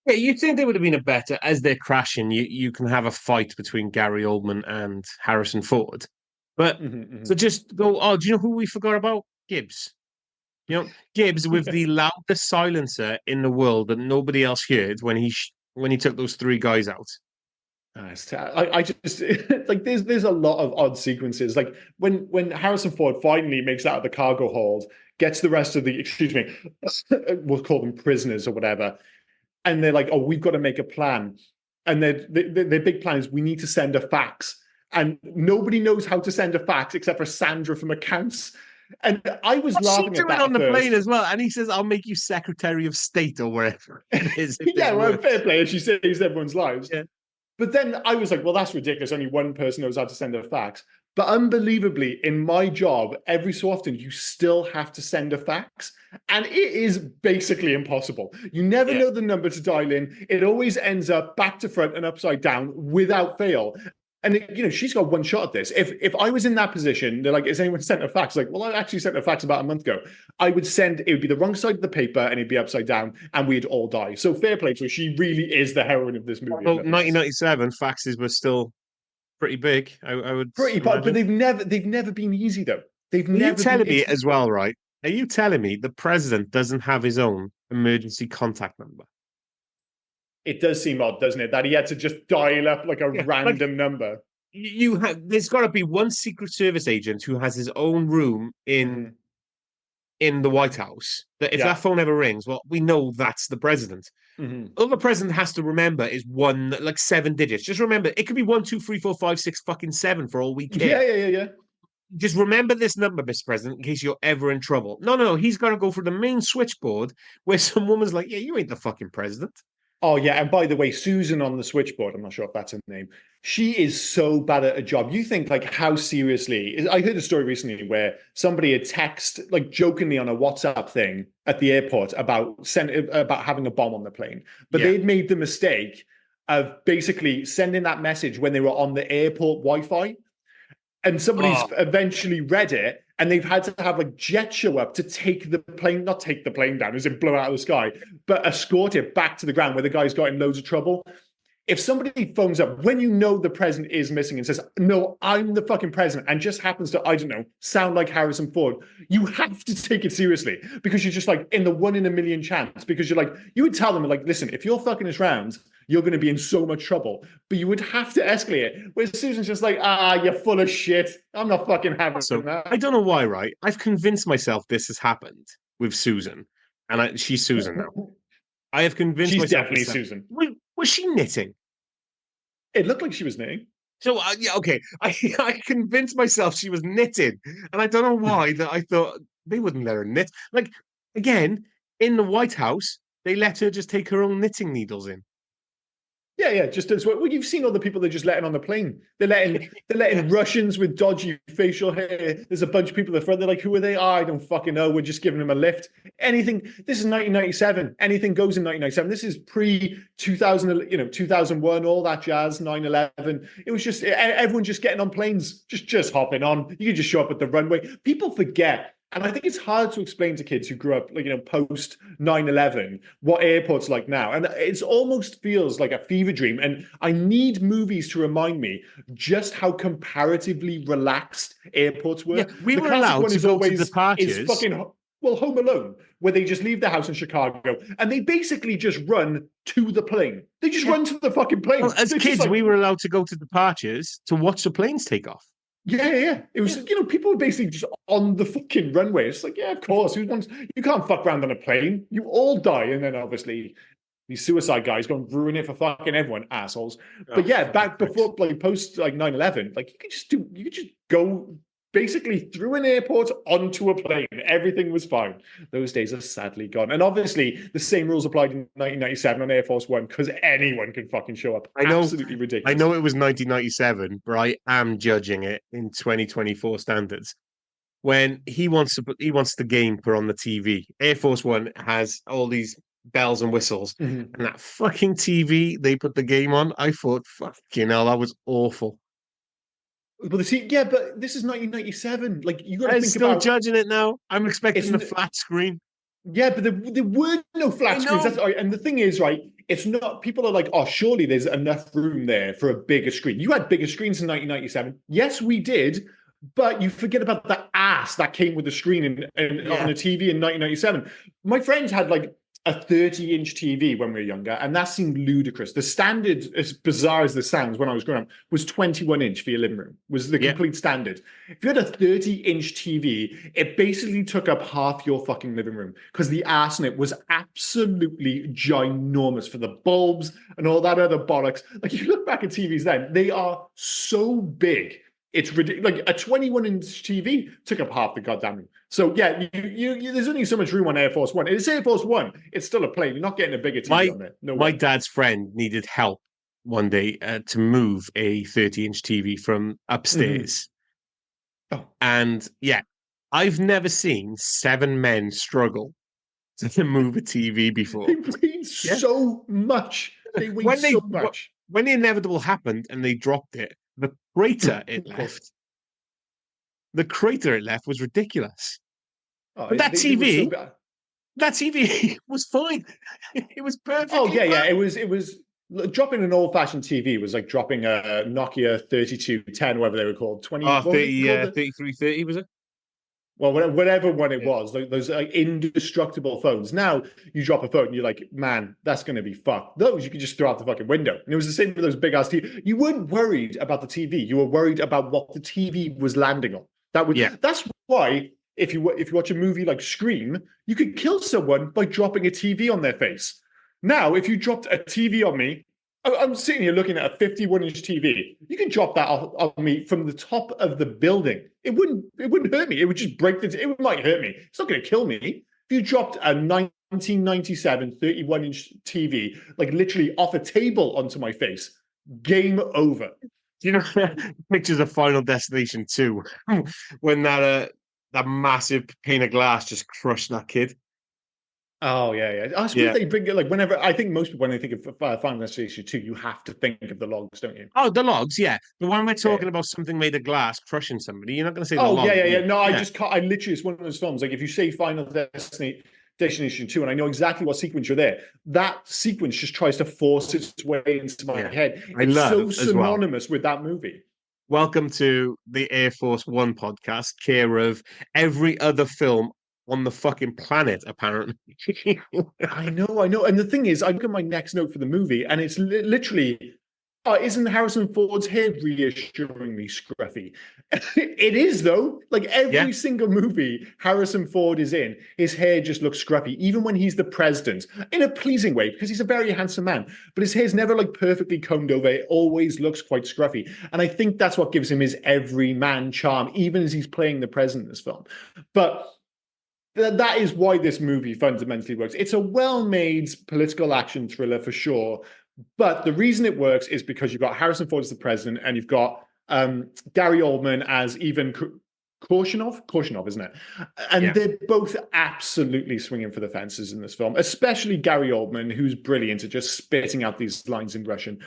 Yeah, you'd think they would have been a better, as they're crashing, you can have a fight between Gary Oldman and Harrison Ford. But so just go, oh, do you know who we forgot about? Gibbs. You know, Gibbs with the loudest silencer in the world that nobody else heard when he took those three guys out. I just like there's a lot of odd sequences. Like when Harrison Ford finally makes out of the cargo hold, gets the rest of the, excuse me, we'll call them prisoners or whatever, and they're like, oh, we've got to make a plan, and their big plan is we need to send a fax, and nobody knows how to send a fax except for Sandra from accounts. And I was laughing at that on the first. plane as well, and he says, "I'll make you Secretary of State or wherever it is." Yeah, well, fair play. And she saves everyone's lives. Yeah. But then I was like, well, that's ridiculous. Only one person knows how to send a fax. But unbelievably, in my job, every so often you still have to send a fax, and it is basically impossible. You never Yeah. know the number to dial in. It always ends up back to front and upside down without fail. And she's got one shot at this. If I was in that position, they're like, "Has anyone sent a fax?" Like, well, I actually sent a fax about a month ago. I would send. It would be the wrong side of the paper, and it'd be upside down, and we'd all die. So fair play to her. She really is the heroine of this movie. Well, 1997 faxes were still pretty big. I would But imagine. they've never been easy though. They've Are you never been. telling me as well, right? Are you telling me the president doesn't have his own emergency contact number? It does seem odd, doesn't it, that he had to just dial up like a Yeah, like random number. you have. There's got to be one Secret Service agent who has his own room Mm-hmm. in the White House. That if Yeah. that phone ever rings, well, we know that's the president. Mm-hmm. All the president has to remember is like 7 digits. Just remember, it could be 1, 2, 3, 4, 5, 6, fucking 7 for all we care. Yeah. Just remember this number, Mr. President, in case you're ever in trouble. No, he's got to go for the main switchboard where some woman's like, "Yeah, you ain't the fucking president." Oh yeah, and by the way, Susan on the switchboard, I'm not sure if that's her name. She is so bad at a job. You think like how seriously? I heard a story recently where somebody had texted like jokingly on a WhatsApp thing at the airport about having a bomb on the plane, but Yeah. they'd made the mistake of basically sending that message when they were on the airport Wi-Fi, and somebody's Oh, eventually read it, and they've had to have like jet show up to take the plane, not take the plane down as it blow out of the sky, but escort it back to the ground where the guy's got in loads of trouble. If somebody phones up when you know the president is missing and says, "No, I'm the fucking president," and just happens to, I don't know, sound like Harrison Ford, you have to take it seriously, because you're just like in the 1 in a million chance. Because you're like, you would tell them, like, "Listen, if you're fucking us round, you're going to be in so much trouble." But you would have to escalate it. Whereas Susan's just like, "You're full of shit. I'm not fucking having so I that." don't know why, right? I've convinced myself this has happened with Susan, and she's Susan now. I have convinced She's myself. definitely Susan. Was she knitting? It looked like she was knitting. So yeah, okay. I convinced myself she was knitting, and I don't know why that I thought they wouldn't let her knit. Like again, in the White House, they let her just take her own knitting needles in. Yeah. Just as well, you've seen all the people they're just letting on the plane. They're letting Russians with dodgy facial hair. There's a bunch of people at the front. They're like, "Who are they?" I don't fucking know. We're just giving them a lift. Anything. This is 1997. Anything goes in 1997. This is pre 2000. 2001. All that jazz. 9/11. It was just everyone just getting on planes, just hopping on. You could just show up at the runway. People forget. And I think it's hard to explain to kids who grew up, like, post 9/11, what airports like now. And it almost feels like a fever dream. And I need movies to remind me just how comparatively relaxed airports were. Yeah, we The were classic allowed one to is go to always departures. is fucking Home Alone, where they just leave the house in Chicago and they basically just run to the plane. They just run to the fucking plane. Well, as They're just kids, like, we were allowed to go to departures to watch the planes take off. yeah. It was, people were basically just on the fucking runway. It's like, yeah, of course. You can't fuck around on a plane. You all die. And then obviously these suicide guys go and ruin it for fucking everyone, assholes. But yeah, back before, like, post like 9/11, like you could just go basically through an airport onto a plane. Everything was fine. Those days are sadly gone. And obviously the same rules applied in 1997 on Air Force One, because anyone can fucking show up. I know, Absolutely ridiculous. I know it was 1997, but I am judging it in 2024 standards. When he wants the game put on the TV. Air Force One has all these bells and whistles, Mhm. and that fucking TV they put the game on. I thought, fucking hell, that was awful. Well, but this is 1997. Like, you got to I'm think still about. judging it now. I'm expecting the It's flat screen. Yeah, but there were no flat I screens. know. That's, and the thing is, right, it's not, people are like, "Oh, surely there's enough room there for a bigger screen." You had bigger screens in 1997. Yes, we did, but you forget about the ass that came with the screen on a TV in 1997. My friends had like a 30-inch TV when we were younger, and that seemed ludicrous. The standard, as bizarre as this sounds, when I was growing up, was 21-inch for your living room, was the complete standard. If you had a 30-inch TV, it basically took up half your fucking living room, because the arse in it was absolutely ginormous for the bulbs and all that other bollocks. Like, you look back at TVs then, they are so big. It's ridiculous. Like, a 21-inch TV took up half the goddamn room. So yeah, there's only so much room on Air Force One. It's Air Force One. It's still a plane. You're not getting a bigger TV on there. No My way. dad's friend needed help one day to move a 30-inch TV from upstairs Oh, And yeah, I've never seen seven men struggle to move a TV they before. weighed Yeah. so much. They weighed When so they much. when the inevitable happened and they dropped it, Of course. the crater it left was ridiculous. Oh, But they were so bad. that TV was fine. It was Oh perfectly yeah, yeah. fine. It was dropping an old-fashioned TV was like dropping a Nokia 3210, whatever they were called. 20, Oh, what were they 30, called? 3330 was it? Well, whatever one it Yeah. was, like those like indestructible phones. Now you drop a phone, and you're like, man, that's going to be fucked. Those you could just throw out the fucking window. And it was the same with those big ass TV. You weren't worried about the TV. You were worried about what the TV was landing on. Yeah. That's why if you watch a movie like Scream, you could kill someone by dropping a TV on their face. Now, if you dropped a TV on me, I'm sitting here looking at a 51-inch TV. You can drop that on me from the top of the building. It wouldn't hurt me. It would just break the. It might hurt me. It's not going to kill me. If you dropped a 1997 31-inch TV, like literally off a table onto my face, game over. Do you know pictures of Final Destination 2 when that massive pane of glass just crushed that kid? Oh yeah, yeah. I suppose Yeah. they bring it like whenever. I think most people when they think of Final Destination 2, you have to think of the logs, don't you? Oh, the logs, yeah. But when we're Yeah. talking about something made of glass crushing somebody, you're not going to say the Oh log. yeah, yeah, yeah. No, I Yeah. just can't. I literally, it's one of those films. Like if you say Destination 2, and I know exactly what sequence you're there, that sequence just tries to force its way into my Yeah. head. I It's love so as well. synonymous with that movie. Welcome to the Air Force One podcast, care of every other film on the fucking planet, apparently. I know, I know. And the thing is, I look at my next note for the movie, and it's literally, isn't Harrison Ford's hair reassuringly scruffy? It is, though. Like Yeah. every single movie Harrison Ford is in, his hair just looks scruffy, even when he's the president, in a pleasing way, because he's a very handsome man. But his hair's never like perfectly combed over. It always looks quite scruffy. And I think that's what gives him his everyman charm, even as he's playing the president in this film. But that is why this movie fundamentally works. It's a well-made political action thriller for sure, but the reason it works is because you've got Harrison Ford as the president, and you've got Gary Oldman as Ivan Korshunov, isn't it? And Yeah. they're both absolutely swinging for the fences in this film, especially Gary Oldman, who's brilliant at just spitting out these lines in Russian.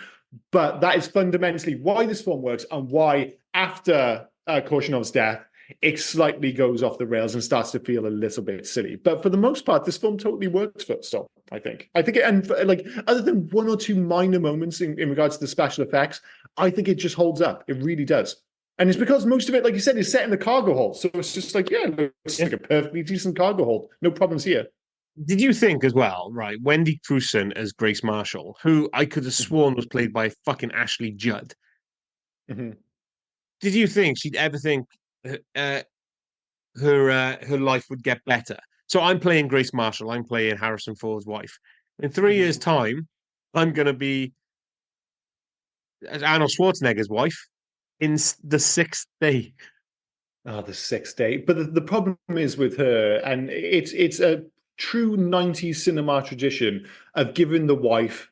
But that is fundamentally why this film works, and why after Korshunov's death, it slightly goes off the rails and starts to feel a little bit silly. But for the most part, this film totally works for itself, I think. Like, other than one or two minor moments in regards to the special effects, I think it just holds up. It really does. And it's because most of it, like you said, is set in the cargo hold. So it's just like, yeah, it looks like a perfectly decent cargo hold. No problems here. Did you think as well, right? Wendy Crewson as Grace Marshall, who I could have sworn was played by fucking Ashley Judd. Mm-hmm. Did you think she'd ever think uh, her life would get better? So I'm playing Grace Marshall. I'm playing Harrison Ford's wife. In 3 years' time, I'm going to be Arnold Schwarzenegger's wife in the sixth day. Oh, the sixth day. But the problem is with her, and it's a true 90s cinema tradition of giving the wife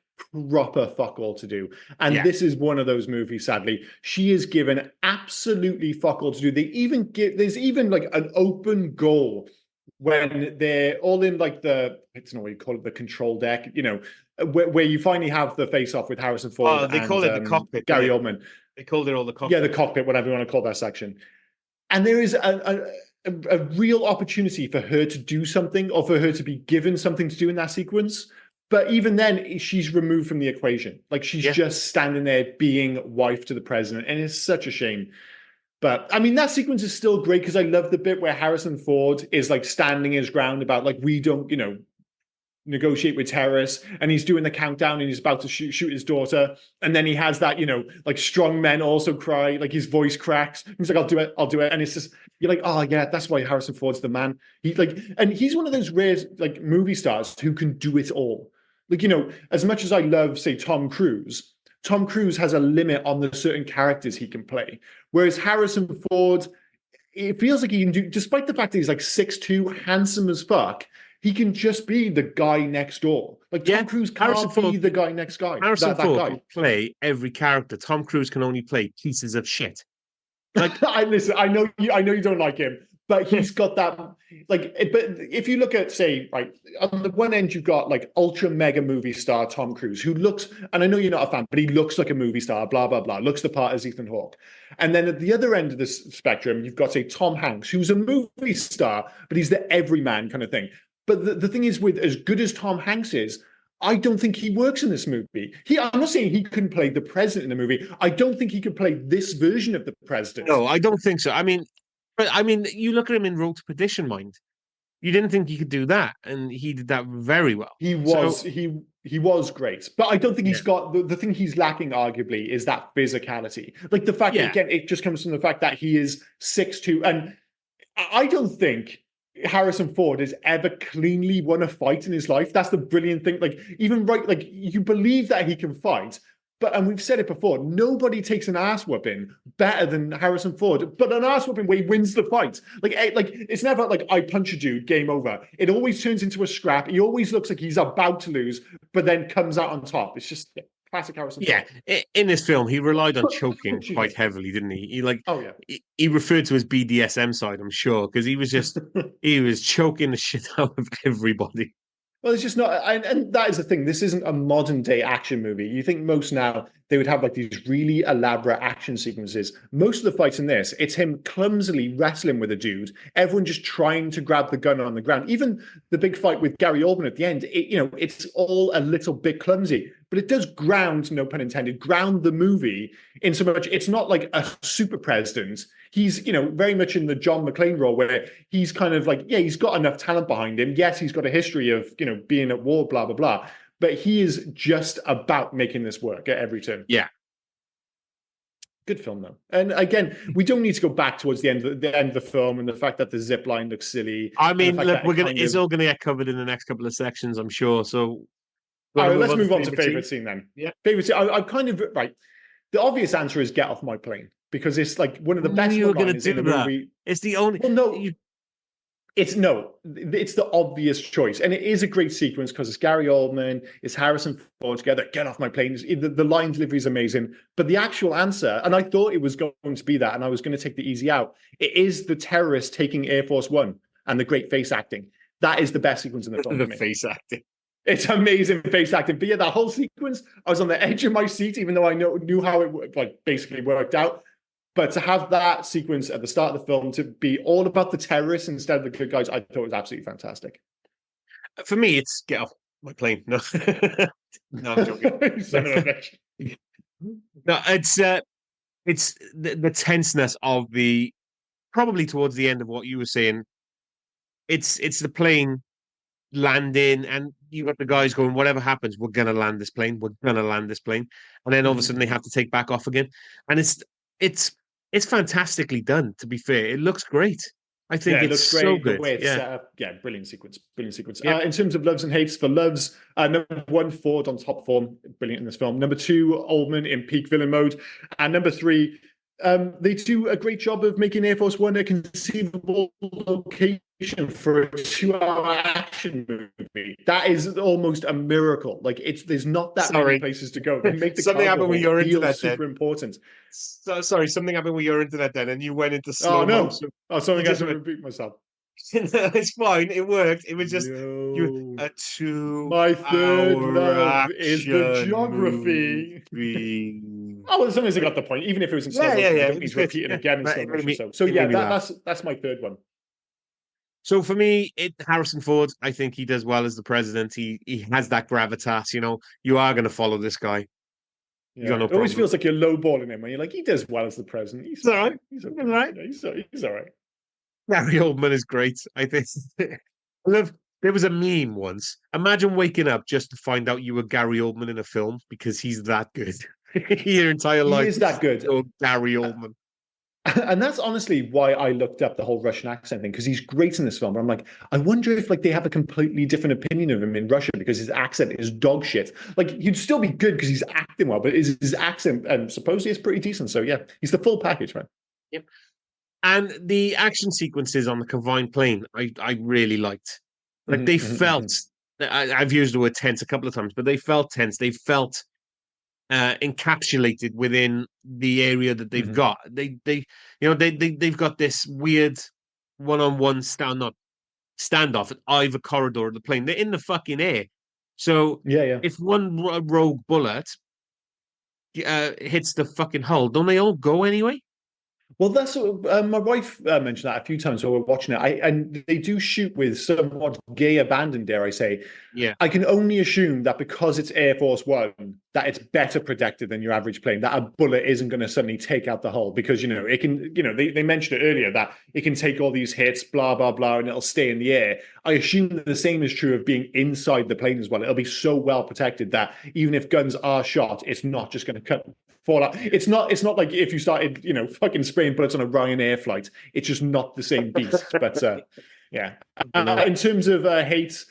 proper fuck all to do. And Yeah. this is one of those movies, sadly. She is given absolutely fuck all to do. There's even like an open goal when they're all in like I don't know what you call it, the control deck, where you finally have the face off with Harrison Ford. Oh, they call it the cockpit. Gary Oldman. They called it all the cockpit. Yeah, the cockpit, whatever you want to call that section. And there is a real opportunity for her to do something, or for her to be given something to do in that sequence. But even then, she's removed from the equation. Like she's just standing there being wife to the president. And it's such a shame. But I mean, that sequence is still great because I love the bit where Harrison Ford is like standing his ground about like, we don't, negotiate with terrorists, and he's doing the countdown and he's about to shoot his daughter, and then he has that like strong men also cry, like his voice cracks, he's like, I'll do it, and it's just, you're like, oh yeah, that's why Harrison Ford's the man. And he's one of those rare like movie stars who can do it all. Like, as much as I love, say, Tom Cruise has a limit on the certain characters he can play, whereas Harrison Ford, it feels like he can do, despite the fact that he's like 6'2", handsome as fuck, he can just be the guy next door. Like Tom Cruise can't be the guy next guy. Harrison that Ford guy can play every character. Tom Cruise can only play pieces of shit. Like, I listen. I know you don't like him, but he's got that. But if you look at, say, right on the one end, you've got like ultra mega movie star Tom Cruise, who looks, and I know you're not a fan, but he looks like a movie star. Blah blah blah. Looks the part as Ethan Hawke. And then at the other end of this spectrum, you've got, say, Tom Hanks, who's a movie star, but he's the everyman kind of thing. But the thing is, with as good as Tom Hanks is, I don't think he works in this movie. I'm not saying he couldn't play the president in the movie. I don't think he could play this version of the president. no, I don't think so. I mean, you look at him in Road to Perdition, mind. You didn't think he could do that, and he did that very well. He was great, but I don't think he's Yeah. got the thing he's lacking. Arguably, is that physicality. Like the fact that, Yeah. again, it just comes from the fact that he is 6'2", and I don't think Harrison Ford has ever cleanly won a fight in his life. That's the brilliant thing. Like, even right, like, you believe that he can fight, but, and we've said it before, nobody takes an ass whooping better than Harrison Ford. But an ass whooping where he wins the fight, like it's never like, I punch a dude, game over. It always turns into a scrap. He always looks like he's about to lose, but then comes out on top. It's just classic Harrison Yeah, Ford. in this film, he relied on choking Excuse quite me. heavily, didn't he? He like Oh yeah. he referred to his BDSM side, I'm sure, because he was choking the shit out of everybody. Well, it's just not, and that is the thing. This isn't a modern day action movie. You think most now they would have like these really elaborate action sequences. Most of the fights in this, it's him clumsily wrestling with a dude. Everyone just trying to grab the gun on the ground. Even the big fight with Gary Oldman at the end, it's all a little bit clumsy, but it does ground, no pun intended, ground the movie in so much. It's not like a super president. He's, very much in the John McClane role where he's kind of like, yeah, he's got enough talent behind him. Yes, he's got a history of, being at war, blah, blah, blah. But he is just about making this work at every turn. Yeah. Good film, though. And again, we don't need to go back towards the end of the film and the fact that the zip line looks silly. I mean, look, that it's all gonna get covered in the next couple of sections, I'm sure. So all right, let's move on to favorite scene then. Yeah. Favorite scene. I'm kind of right. The obvious answer is Get Off My Plane, because it's like one of the best you were gonna one-liners in do the that. movie. It's the only. Well, no, it's the obvious choice, and it is a great sequence because it's Gary Oldman, it's Harrison Ford together. Get off my plane. The line delivery is amazing, but the actual answer, and I thought it was going to be that, and I was going to take the easy out. It is the terrorist taking Air Force One and the great face acting. That is the best sequence in the film. The face acting. It's amazing face acting. But yeah, that whole sequence, I was on the edge of my seat, even though I knew how it basically worked out. But to have that sequence at the start of the film to be all about the terrorists instead of the good guys, I thought was absolutely fantastic. For me, it's Get Off My Plane. No, no, I'm joking. Son of a bitch. No, it's the tenseness of the probably towards the end of what you were saying. It's the plane landing, and you got the guys going, whatever happens, we're gonna land this plane. We're gonna land this plane, and then all of a sudden they have to take back off again, and it's fantastically done. To be fair, it looks great. I think it it's looks great. so good. The way it's Yeah. set up. Yeah, brilliant sequence. Brilliant sequence. Yeah. In terms of loves and hates, for loves, number one, Ford on top form, brilliant in this film. Number two, Oldman in peak villain mode, and number three, they do a great job of making Air Force One a conceivable location for a 2-hour action movie. That is almost a miracle. Like there's not that many places to go. They make the Something happened with your internet. Super important. So sorry, something happened with your internet then, and you went into slow Oh no! motion. Something I have to repeat myself. It's fine. It worked. It was just No. My third love is the geography. Oh, well, sometimes I got the point. Even if it was in slow motion, I don't need to repeat it again in slow motion. So yeah, that's my third one. So for me, Harrison Ford, I think he does well as the president. He has that gravitas. You are going to follow this guy. Yeah. It always feels like you're lowballing him when you're like, he does well as the president. He's all right. He's all right. He's all right. Gary Oldman is great. I think. There was a meme once. Imagine waking up just to find out you were Gary Oldman in a film because he's that good. Your entire life. He is that good. Gary Oldman. And that's honestly why I looked up the whole Russian accent thing, because he's great in this film. I'm like, I wonder if they have a completely different opinion of him in Russia because his accent is dog shit. Like, he'd still be good because he's acting well, but his accent supposedly is pretty decent. So yeah, he's the full package, man. Yep. And the action sequences on the confined plane, I really liked. Like they felt. I've used the word tense a couple of times, but they felt tense. They felt encapsulated within the area that they've Mhm. got. They've got this weird one-on-one standoff at either corridor of the plane. They're in the fucking air. So Yeah, yeah. if one rogue bullet hits the fucking hull, don't they all go anyway? Well, that's what, my wife mentioned that a few times while we're watching it. And they do shoot with somewhat gay abandon, dare I say. Yeah. I can only assume that because it's Air Force One, that it's better protected than your average plane, that a bullet isn't going to suddenly take out the hull because, it can, they mentioned it earlier that it can take all these hits, blah, blah, blah, and it'll stay in the air. I assume that the same is true of being inside the plane as well. It'll be so well protected that even if guns are shot, it's not just going to fall out. It's not like if you started, fucking spraying bullets on a Ryanair flight. It's just not the same beast. But yeah. In terms of hate,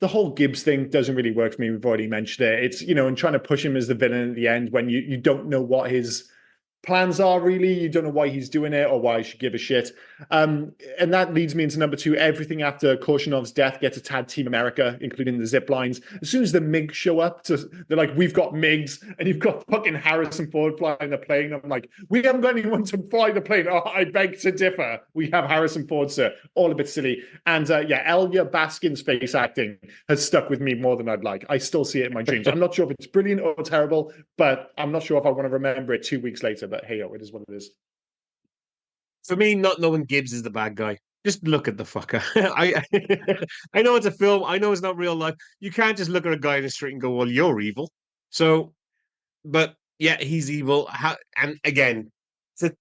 the whole Gibbs thing doesn't really work for me. We've already mentioned it. It's, and trying to push him as the villain at the end when you don't know what his plans are really. You don't know why he's doing it or why he should give a shit. And that leads me into number two. Everything after Korshinov's death gets a tag Team America, including the zip lines. As soon as the MiGs show up, they're like, we've got MiGs, and you've got fucking Harrison Ford flying the plane. I'm like, we haven't got anyone to fly the plane. Oh, I beg to differ. We have Harrison Ford, sir. All a bit silly. And Elia Baskin's face acting has stuck with me more than I'd like. I still see it in my dreams. I'm not sure if it's brilliant or terrible, but I'm not sure if I want to remember it 2 weeks later. But hey, it is what it is. For me, not knowing Gibbs is the bad guy. Just look at the fucker. I know it's a film. I know it's not real life. You can't just look at a guy in the street and go, "Well, you're evil." So, but yeah, he's evil. And again, to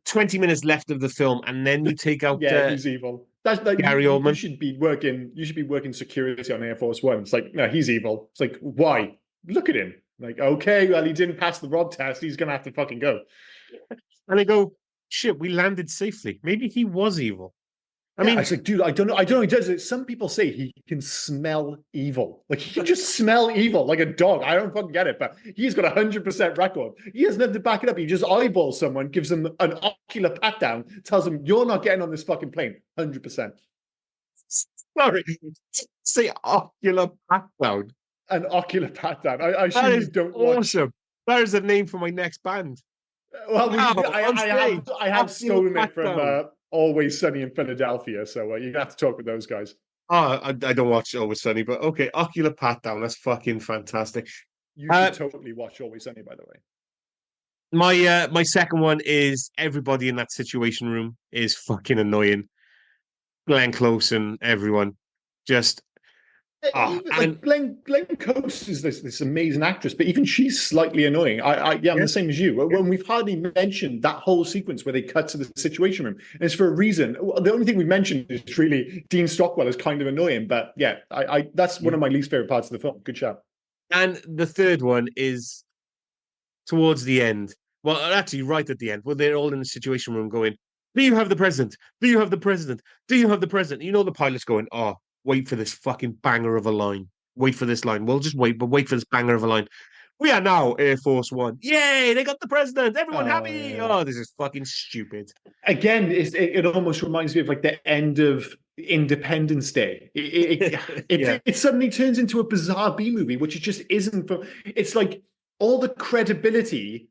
20 minutes left of the film, and then you take out he's evil. That's like Gary you Oldman. should be working. You should be working security on Air Force One. It's like, no, he's evil. It's like, why? Look at him. Like, okay, well, he didn't pass the rod test. He's gonna have to fucking go. And I go, shit, we landed safely. Maybe he was evil. I mean, I was like, dude, I don't know. I don't know. He does it. Some people say he can smell evil. Like he can just smell evil like a dog. I don't fucking get it, but he's got 100% record. He has nothing to back it up. He just eyeballs someone, gives them an ocular pat down, tells them, you're not getting on this fucking plane. 100%. Sorry, say ocular pat down. An ocular pat down. I assume you don't awesome. watch. That is the name for my next band. Well, wow, I have stolen it from Always Sunny in Philadelphia, so you have to talk with those guys. Oh, I don't watch Always Sunny, but okay, ocular pat down. That's fucking fantastic. You should totally watch Always Sunny, by the way. My second one is everybody in that situation room is fucking annoying. Glenn Close and everyone just Glenn Close is this amazing actress, but even she's slightly annoying. I'm the same as you. When we've hardly mentioned that whole sequence where they cut to the situation room, and it's for a reason. The only thing we mentioned is really Dean Stockwell is kind of annoying, but yeah, that's one of my least favorite parts of the film. Good shout. And the third one is towards the end. Well, actually, right at the end, where they're all in the situation room going, "Do you have the president? Do you have the president? Do you have the president?" You know, the pilot's going, "Oh, wait for this fucking banger of a line. Wait for this line. We'll just wait, but wait for this banger of a line. We are now Air Force One. Yay! They got the president. Everyone happy. Yeah. Oh, this is fucking stupid." Again, it almost reminds me of like the end of Independence Day. It suddenly turns into a bizarre B movie, which it just isn't. It's like all the credibility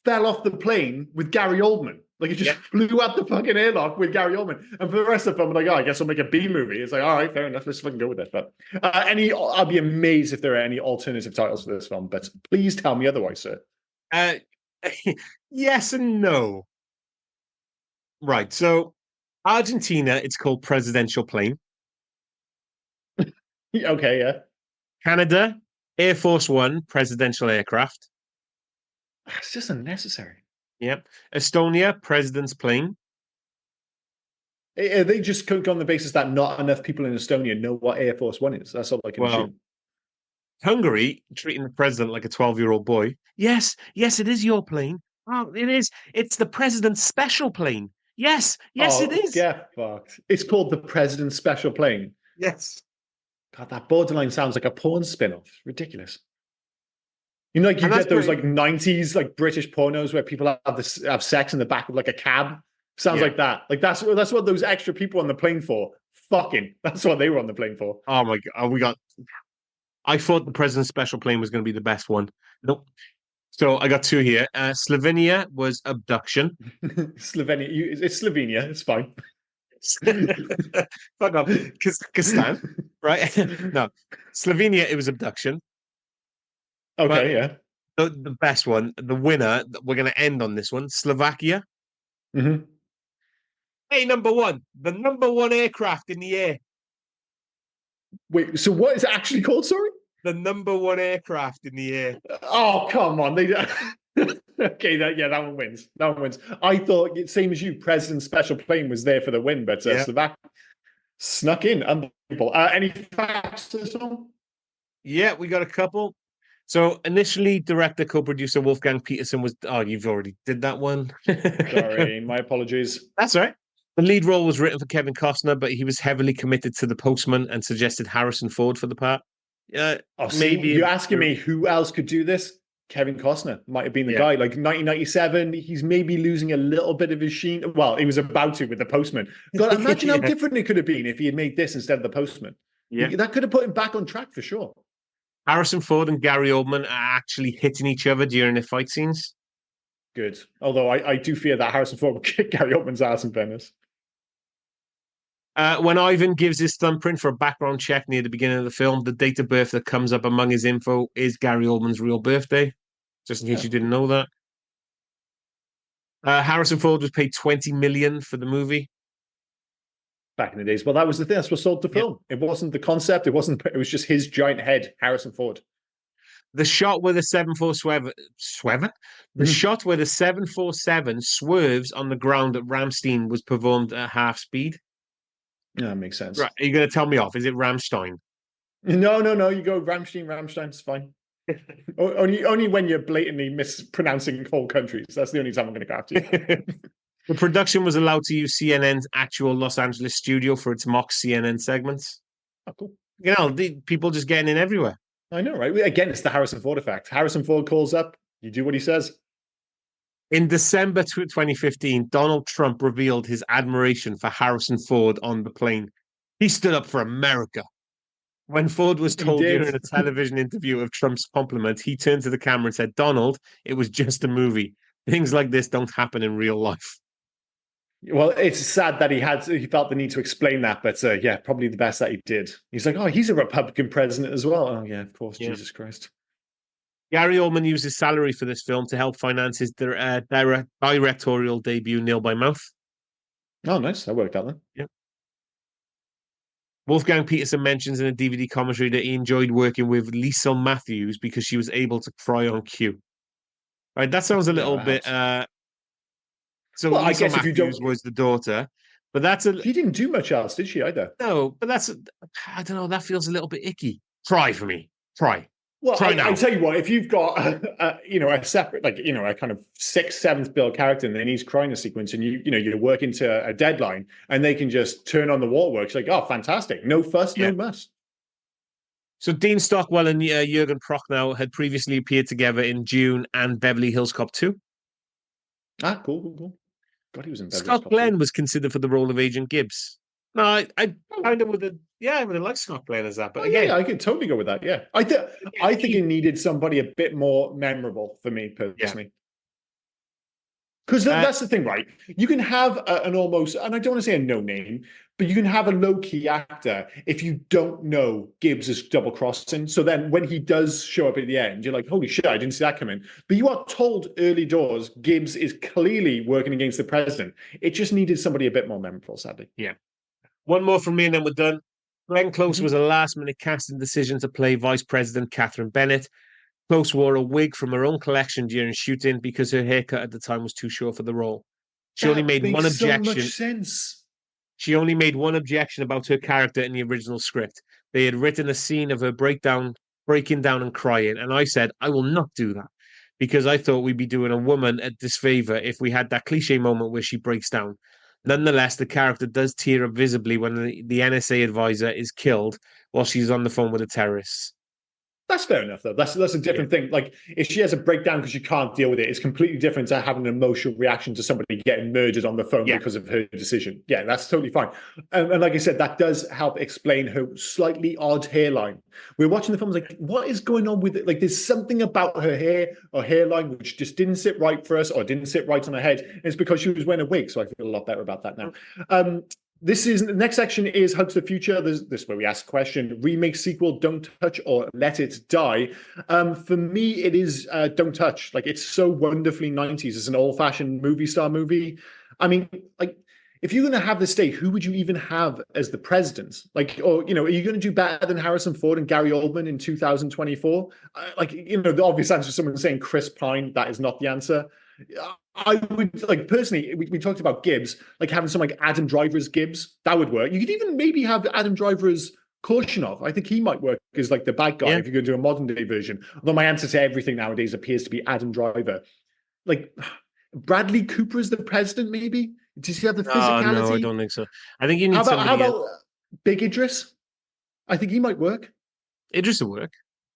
fell off the plane with Gary Oldman. Like it just flew out the fucking airlock with Gary Oldman. And for the rest of them, I'm like, oh, I guess I'll make a B movie. It's like, all right, fair enough. Let's fucking go with it. But I'll be amazed if there are any alternative titles for this film. But please tell me otherwise, sir. Yes and no. Right. So Argentina, it's called Presidential Plane. Okay, yeah. Canada, Air Force One, Presidential Aircraft. It's just unnecessary. Yep. Estonia, President's Plane. They just cook on the basis that not enough people in Estonia know what Air Force One is. That's all I can assume. Hungary, treating the president like a 12-year-old boy. Yes, it is your plane. Oh, it is. It's the president's special plane. Yes, it is. Get fucked. It's called the President's Special Plane. Yes. God, that borderline sounds like a porn spin-off. Ridiculous. You know, like you get those like 90s like British pornos where people have sex in the back of like a cab. Sounds like that. Like that's what those extra people on the plane for. Fucking. That's what they were on the plane for. Oh my god. I thought the President's Special Plane was going to be the best one. Nope. So I got two here. Slovenia was abduction. Slovenia. It's Slovenia. It's fine. Fuck off. Kazakhstan, right? No, Slovenia, it was abduction. But Okay. Yeah. the best one, the winner, we're going to end on this one, Slovakia. Hmm. Hey, number one, the number one aircraft in the air. Wait. So what is it actually called? Sorry. The number one aircraft in the air. Oh, come on. They okay, that one wins. That one wins. I thought, same as you, President's special plane was there for the win, but Yeah. Slovak snuck in. Unbelievable. Any facts to this one? Yeah, we got a couple. So initially, director, co-producer Wolfgang Peterson was. Oh, you've already did that one. Sorry, my apologies. That's all right. The lead role was written for Kevin Costner, but he was heavily committed to The Postman and suggested Harrison Ford for the part. Yeah, Oh, maybe you're asking me who else could do this? Kevin Costner might have been the Yeah. guy. Like 1997, he's maybe losing a little bit of his sheen. Well, he was about to with The Postman. God, imagine how Yeah. different it could have been if he had made this instead of The Postman. Yeah. That could have put him back on track for sure. Harrison Ford and Gary Oldman are actually hitting each other during the fight scenes. Good. Although I do fear that Harrison Ford will kick Gary Oldman's ass in fairness. When Ivan gives his thumbprint for a background check near the beginning of the film, the date of birth that comes up among his info is Gary Oldman's real birthday, just in case you didn't know that. Harrison Ford was paid 20 million for the movie. Back in the days. Well, that was the thing. That's what sold the film. It wasn't the concept. It was just his giant head, Harrison Ford. The shot where the 747 the shot where the 747 swerves on the ground at Ramstein was performed at half speed. Yeah, that makes sense. Right, are you going to tell me off? Is it Ramstein? No. You go Ramstein. It's fine. only when you're blatantly mispronouncing whole countries. That's the only time I'm going to go after you. The production was allowed to use CNN's actual Los Angeles studio for its mock CNN segments. Oh, cool. You know, people just getting in everywhere. I know, right? Again, it's the Harrison Ford effect. Harrison Ford calls up, you do what he says. In December 2015, Donald Trump revealed his admiration for Harrison Ford on the plane. He stood up for America. When Ford was told during a television interview of Trump's compliment, he turned to the camera and said, "Donald, it was just a movie. Things like this don't happen in real life." Well, it's sad that he felt the need to explain that, but yeah, probably the best that he did. He's like, oh, he's a Republican president as well. Oh yeah, of course, yeah. Jesus Christ. Gary Oldman used his salary for this film to help finance his directorial debut, Nail by Mouth. Oh, nice. That worked out then. Yeah. Wolfgang Peterson mentions in a DVD commentary that he enjoyed working with Liesl Matthews because she was able to cry on cue. Right, that sounds a little bit. So well, I guess Matthews if you don't, was the daughter, but she didn't do much else, did she either? No, but I don't know. That feels a little bit icky. Try for me. Try. Well, I tell you what, if you've got a separate, like, a kind of 6th, 7th build character and then he's crying a sequence and you're working to a deadline and they can just turn on the waterworks, like, oh, fantastic. No fuss, no muss. So Dean Stockwell and Jurgen Prochnow had previously appeared together in June and Beverly Hills Cop 2. Ah, cool. God, he was in Beverly Scott Glenn was considered for the role of Agent Gibbs. No, I kind of would have liked Scott Glenn as that, but again, yeah, I could totally go with that. Yeah, I think it needed somebody a bit more memorable for me personally. Because that's the thing, right? You can have an almost, and I don't want to say a no name, but you can have a low key actor if you don't know Gibbs is double crossing. So then when he does show up at the end, you're like, holy shit, I didn't see that coming. But you are told early doors Gibbs is clearly working against the president. It just needed somebody a bit more memorable, sadly. Yeah. One more from me and then we're done. Glenn Close was a last-minute casting decision to play Vice President Catherine Bennett. Close wore a wig from her own collection during shooting because her haircut at the time was too short for the role. She only made one objection. So much sense. She only made one objection about her character in the original script. They had written a scene of her breaking down and crying, and I said, I will not do that because I thought we'd be doing a woman a disfavor if we had that cliche moment where she breaks down. Nonetheless, the character does tear up visibly when the NSA advisor is killed while she's on the phone with the terrorists. That's fair enough, though. That's a different thing. Like, if she has a breakdown because you can't deal with it, it's completely different to having an emotional reaction to somebody getting murdered on the phone because of her decision. Yeah, that's totally fine. And like I said, that does help explain her slightly odd hairline. We're watching the film, like, what is going on with it? Like, there's something about her hair or hairline which just didn't sit right for us or didn't sit right on her head. And it's because she was wearing a wig, so I feel a lot better about that now. This is the next section is Hug to the Future. This is where we ask a question: remake, sequel, Don't Touch or Let It Die. For me, it is Don't Touch. Like, it's so wonderfully 90s. It's an old-fashioned movie star movie. I mean, like, if you're going to have this state, who would you even have as the president? Like, or, you know, are you going to do better than Harrison Ford and Gary Oldman in 2024? Like, you know, the obvious answer is someone saying Chris Pine. That is not the answer. I would, like, personally, we talked about Gibbs, like having some like Adam Driver as Gibbs. That would work. You could even maybe have Adam Driver as Korshunov. I think he might work as like the bad guy if you're going to do a modern day version. Although my answer to everything nowadays appears to be Adam Driver. Like, Bradley Cooper as the president, maybe? Does he have the physicality? No, I don't think so. I think you need how about Big Idris? I think he might work. Idris will work.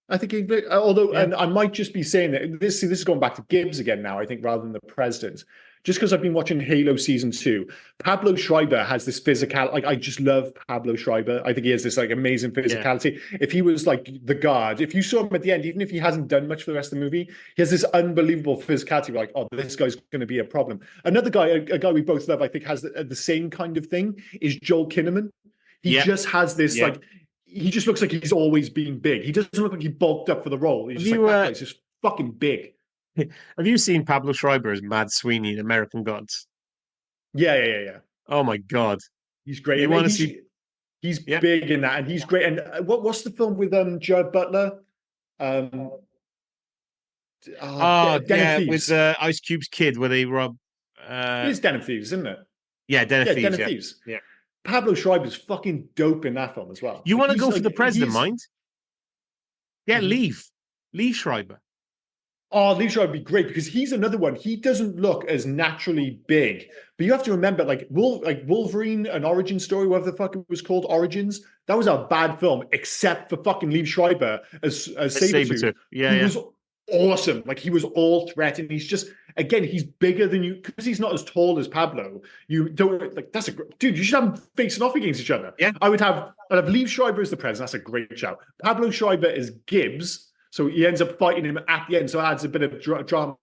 I think, although, and I might just be saying that this is going back to Gibbs again now, I think, rather than the president. Just because I've been watching Halo season 2, Pablo Schreiber has this physical. Like, I just love Pablo Schreiber. I think he has this like amazing physicality. If he was like the guard, if you saw him at the end, even if he hasn't done much for the rest of the movie, he has this unbelievable physicality. Like, oh, this guy's going to be a problem. Another guy, a guy we both love, I think, has the same kind of thing. Is Joel Kinnaman. He just has this like. He just looks like he's always been big. He doesn't look like he bulked up for the role. He's just like, that guy's just fucking big. Have you seen Pablo Schreiber as Mad Sweeney in American Gods? Yeah. Oh my God. He's great. You want to see? He's big in that, and he's great. And what's the film with Jared Butler? Den of Thieves. With Ice Cube's kid, where they rob. It is Den of Thieves, isn't it? Yeah, Den of Thieves. Den of Thieves. Yeah. Pablo Schreiber's fucking dope in that film as well. You want to go for the president, mind? Yeah, leave Schreiber. Oh, Liev Schreiber would be great because he's another one. He doesn't look as naturally big, but you have to remember, like Wolverine, an origin story, whatever the fuck it was called, Origins. That was a bad film, except for fucking Liev Schreiber as Sabretooth. He was awesome. Like, he was all threat, and he's just, again, he's bigger than you because he's not as tall as Pablo. You don't like that's a dude. You should have them facing off against each other. Yeah, I'd have Liev Schreiber as the president. That's a great shout. Pablo Schreiber is Gibbs, so he ends up fighting him at the end. So it adds a bit of drama.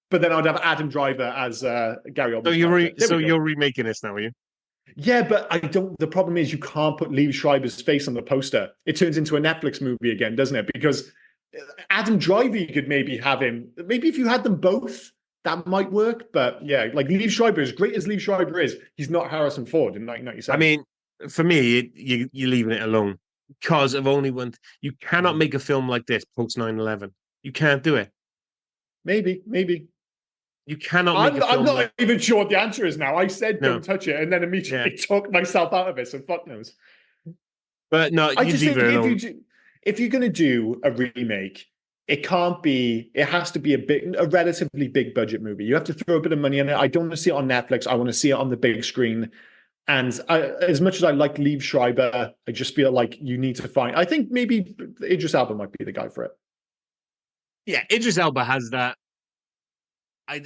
But then I'd have Adam Driver as Gary Oldman. So you're remaking this now, are you? Yeah, but I don't. The problem is you can't put Liev Schreiber's face on the poster. It turns into a Netflix movie again, doesn't it? Because Adam Driver, you could maybe have him. Maybe if you had them both, that might work. But yeah, like Liev Schreiber, as great as Liev Schreiber is, he's not Harrison Ford in 1997. I mean, for me, you're leaving it alone because of only one. You cannot make a film like this post 9/11. You can't do it. Maybe. You cannot make a film. I'm not even sure what the answer is now. I said don't touch it, and then immediately talked myself out of it. So fuck knows. But no, I just think if you're going to do a remake, it can't be. It has to be a relatively big budget movie. You have to throw a bit of money in it. I don't want to see it on Netflix. I want to see it on the big screen. And as much as I like Liev Schreiber, I just feel like you need to find. I think maybe Idris Elba might be the guy for it. Yeah, Idris Elba has that.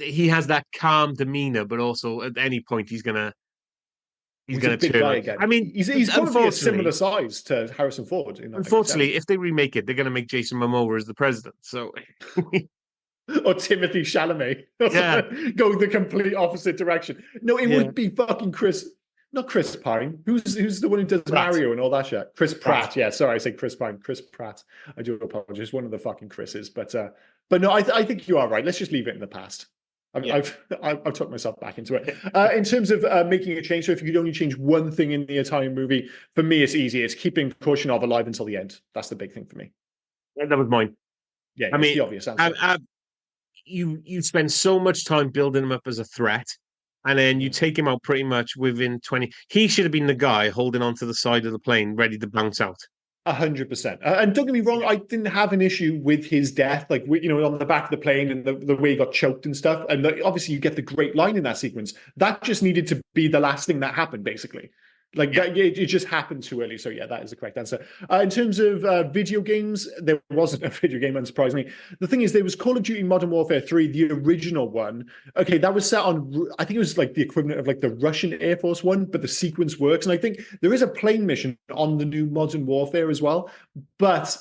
He has that calm demeanor, but also at any point he's gonna turn. Guy again. I mean, he's probably a similar size to Harrison Ford. Unfortunately, if they remake it, they're gonna make Jason Momoa as the president. So, or Timothy Chalamet, go the complete opposite direction. No, it would be fucking not Chris Pine. Who's the one who does Mario and all that shit? Chris Pratt. Yeah, sorry, I said Chris Pine. Chris Pratt. I do apologize. One of the fucking Chris's, but no, I think you are right. Let's just leave it in the past. I've talked myself back into it. In terms of making a change, so if you could only change one thing in the entire movie, for me, it's easy. It's keeping Korshunov alive until the end. That's the big thing for me. Yeah, that was mine. Yeah, I mean, the obvious answer. You spend so much time building him up as a threat, and then you take him out pretty much within 20. He should have been the guy holding onto the side of the plane, ready to bounce out. 100%. And don't get me wrong, I didn't have an issue with his death, like, on the back of the plane and the way he got choked and stuff. And obviously you get the great line in that sequence. That just needed to be the last thing that happened, basically. Like that, it just happened too early. So yeah, that is the correct answer. In terms of video games, there wasn't a video game, unsurprisingly. The thing is, there was Call of Duty Modern Warfare 3, the original one. Okay, that was set on, I think it was like the equivalent of like the Russian Air Force One, but the sequence works. And I think there is a plane mission on the new Modern Warfare as well. But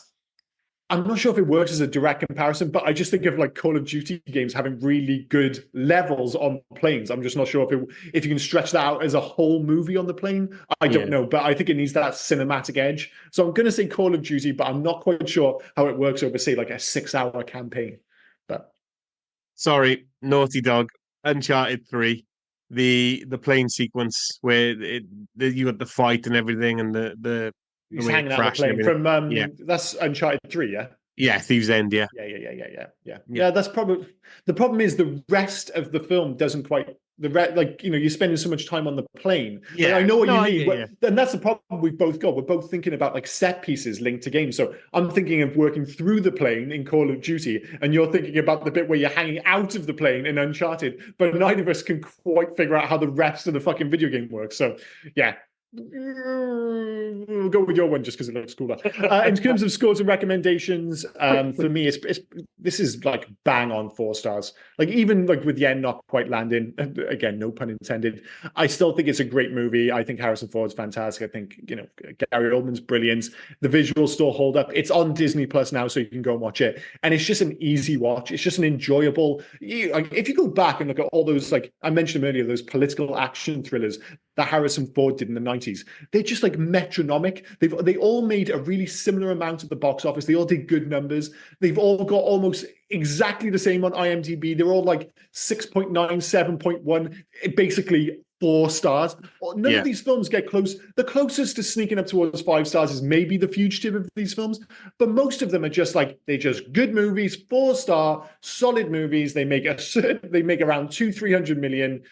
I'm not sure if it works as a direct comparison, but I just think of like Call of Duty games having really good levels on planes. I'm just not sure if you can stretch that out as a whole movie on the plane. I don't know, but I think it needs that cinematic edge. So I'm going to say Call of Duty, but I'm not quite sure how it works over, say, like a 6-hour campaign. But Sorry, Naughty Dog, Uncharted 3, the plane sequence where you got the fight and everything, and the he's way it hanging out on the crashed and plane everything. from Yeah, that's Uncharted 3, yeah. yeah, Thieves End. Yeah, Yeah. That's probably the problem. Is the rest of the film doesn't quite like you're spending so much time on the plane. Like, yeah. I know what No, you mean, yeah. and that's the problem we've both got. We're both thinking about like set pieces linked to games. So I'm thinking of working through the plane in Call of Duty, and you're thinking about the bit where you're hanging out of the plane in Uncharted. But neither of us can quite figure out how the rest of the fucking video game works. So yeah, we'll go with your one just because it looks cooler. In terms of scores and recommendations, for me, this is like bang on 4 stars. Like even like with Yen not quite landing, again, no pun intended. I still think it's a great movie. I think Harrison Ford's fantastic. I think Gary Oldman's brilliant. The visuals still hold up. It's on Disney Plus now, so you can go and watch it. And it's just an easy watch. It's just an enjoyable. If you go back and look at all those, like I mentioned earlier, those political action thrillers that Harrison Ford did in the 90s. They're just like metronomic. They all made a really similar amount at the box office. They all did good numbers. They've all got almost exactly the same on IMDb. They're all like 6.9, 7.1, basically 4 stars. None of these films get close. The closest to sneaking up towards 5 stars is maybe The Fugitive of these films, but most of them are just like they're just good movies, 4-star, solid movies. They make around 200-300 million.